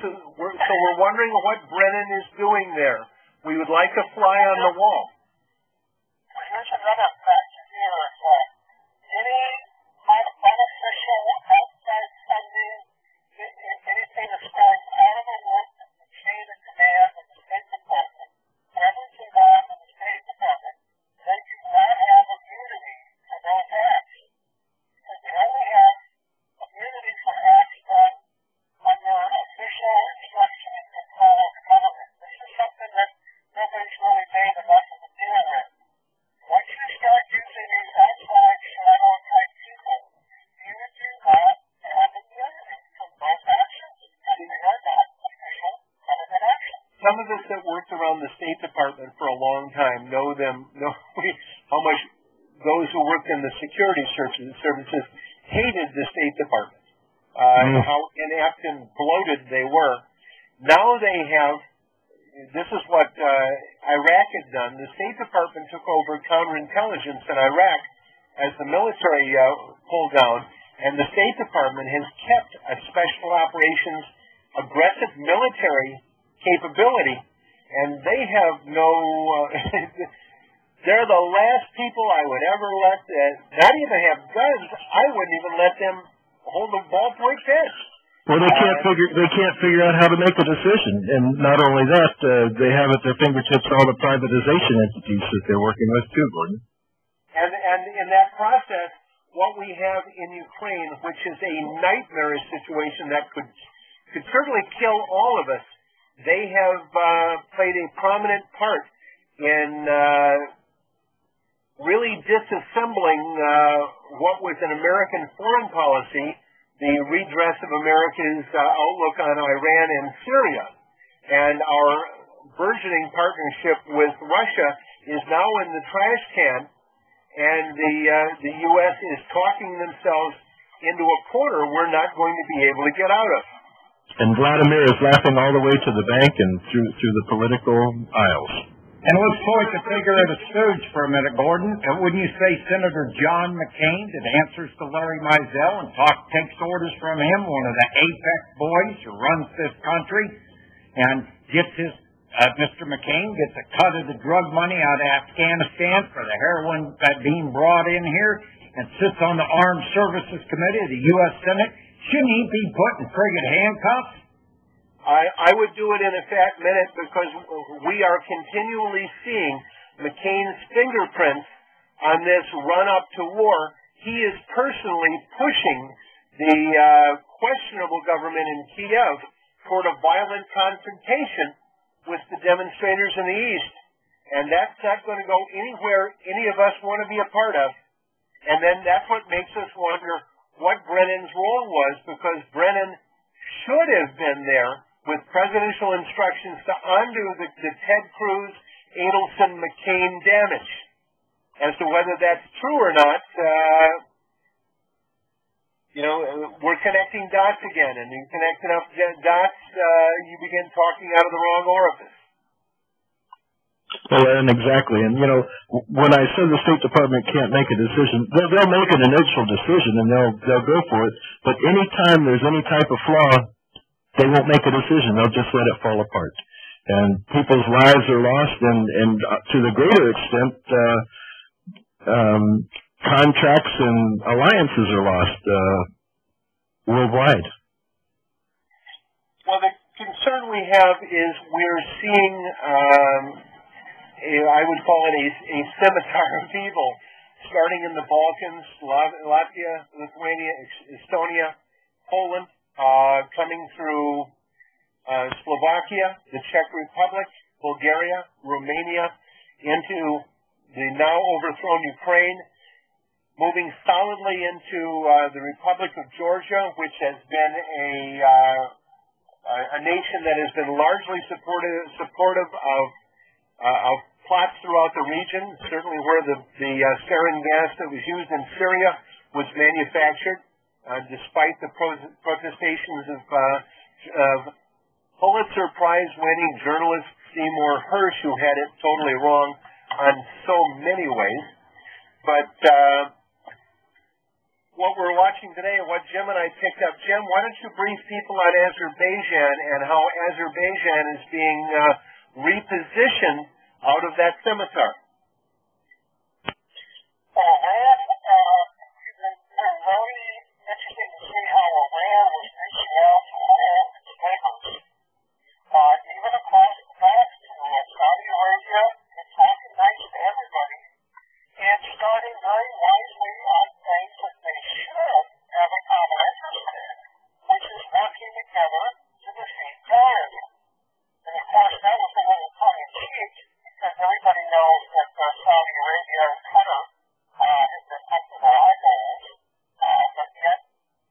so we're wondering what Brennan is doing there. We would like a fly on the wall. Well, here's another fact here is that any unofficial outside funding, anything that's going out of the work of the chain of command of the State Department, whoever's involved in the State Department, they do not have immunity for those acts. Because they only have immunity for acts done under official instructions and call of the government. This is something that nobody's really made enough of a deal with. Once you start using these outside shadow type people, you do not have immunity from those actions, and they are not official government actions. Some of us that worked around the State Department for a long time know how much those who worked in the security services hated the State Department, how inept and bloated they were. Now they have, this is what Iraq had done. The State Department took over counterintelligence in Iraq as the military pulled down, and the State Department has kept a special operations aggressive military capability, and they have no, they're the last people I would ever let, not even have guns, I wouldn't even let them hold a ballpoint pen. Well, they can't figure out how to make a decision, and not only that, they have at their fingertips all the privatization entities that they're working with too, Gordon. And in that process, what we have in Ukraine, which is a nightmarish situation that could certainly kill all of us, they have played a prominent part in really disassembling what was an American foreign policy, the redress of America's outlook on Iran and Syria. And our burgeoning partnership with Russia is now in the trash can, and the U.S. is talking themselves into a corner we're not going to be able to get out of. And Vladimir is laughing all the way to the bank and through the political aisles. And let's point the finger at a stooge for a minute, Gordon. And wouldn't you say Senator John McCain, that answers to Larry Mizell and takes orders from him, one of the APEC boys who runs this country, and gets Mr. McCain gets a cut of the drug money out of Afghanistan for the heroin being brought in here, and sits on the Armed Services Committee of the U.S. Senate. Shouldn't he be put in friggin' handcuffs? I would do it in a fat minute, because we are continually seeing McCain's fingerprints on this run-up to war. He is personally pushing the questionable government in Kiev toward a violent confrontation with the demonstrators in the East. And that's not going to go anywhere any of us want to be a part of. And then that's what makes us wonder what Brennan's role was, because Brennan should have been there with presidential instructions to undo the Ted Cruz, Adelson, McCain damage. As to whether that's true or not, we're connecting dots again, and you connect enough dots, you begin talking out of the wrong orifice. Well, and exactly. And, when I said the State Department can't make a decision, they'll make an initial decision and they'll go for it. But any time there's any type of flaw, they won't make a decision. They'll just let it fall apart. And people's lives are lost, and to the greater extent, contracts and alliances are lost. worldwide? Well, the concern we have is we're seeing, I would call it a scimitar of evil, starting in the Balkans, Latvia, Lithuania, Estonia, Poland, coming through Slovakia, the Czech Republic, Bulgaria, Romania, into the now overthrown Ukraine, moving solidly into the Republic of Georgia, which has been a nation that has been largely supportive of plots throughout the region, certainly where the sarin gas that was used in Syria was manufactured, despite the protestations of Pulitzer Prize-winning journalist Seymour Hersh, who had it totally wrong on so many ways. But what we're watching today and what Jim and I picked up. Jim, why don't you brief people on Azerbaijan and how Azerbaijan is being repositioned out of that scimitar? Well, Iran, it's been very interesting to see how Iran was reaching out to all its neighbors, even across the path to Saudi Arabia, and talking nice to everybody, and starting very wisely on things that they should have a common interest in, which is working together to defeat terrorism. And of course, that was a little tongue-in-cheek, because everybody knows that Saudi Arabia and Qatar have been up to their eyeballs, but yet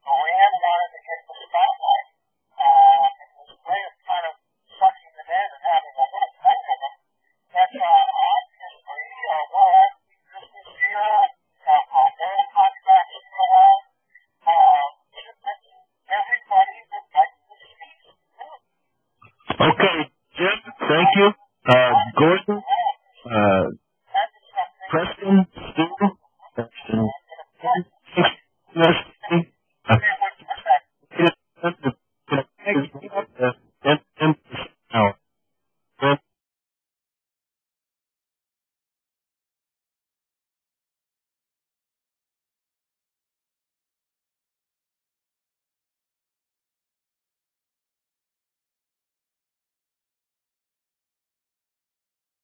Iran wanted to get the spotlight. It was a way of kind of sucking them in and having a little fun with them. That's obviously we'll have business here, oil contracts go on. Everybody would like to see. Okay, Jim, thank you. Gordon?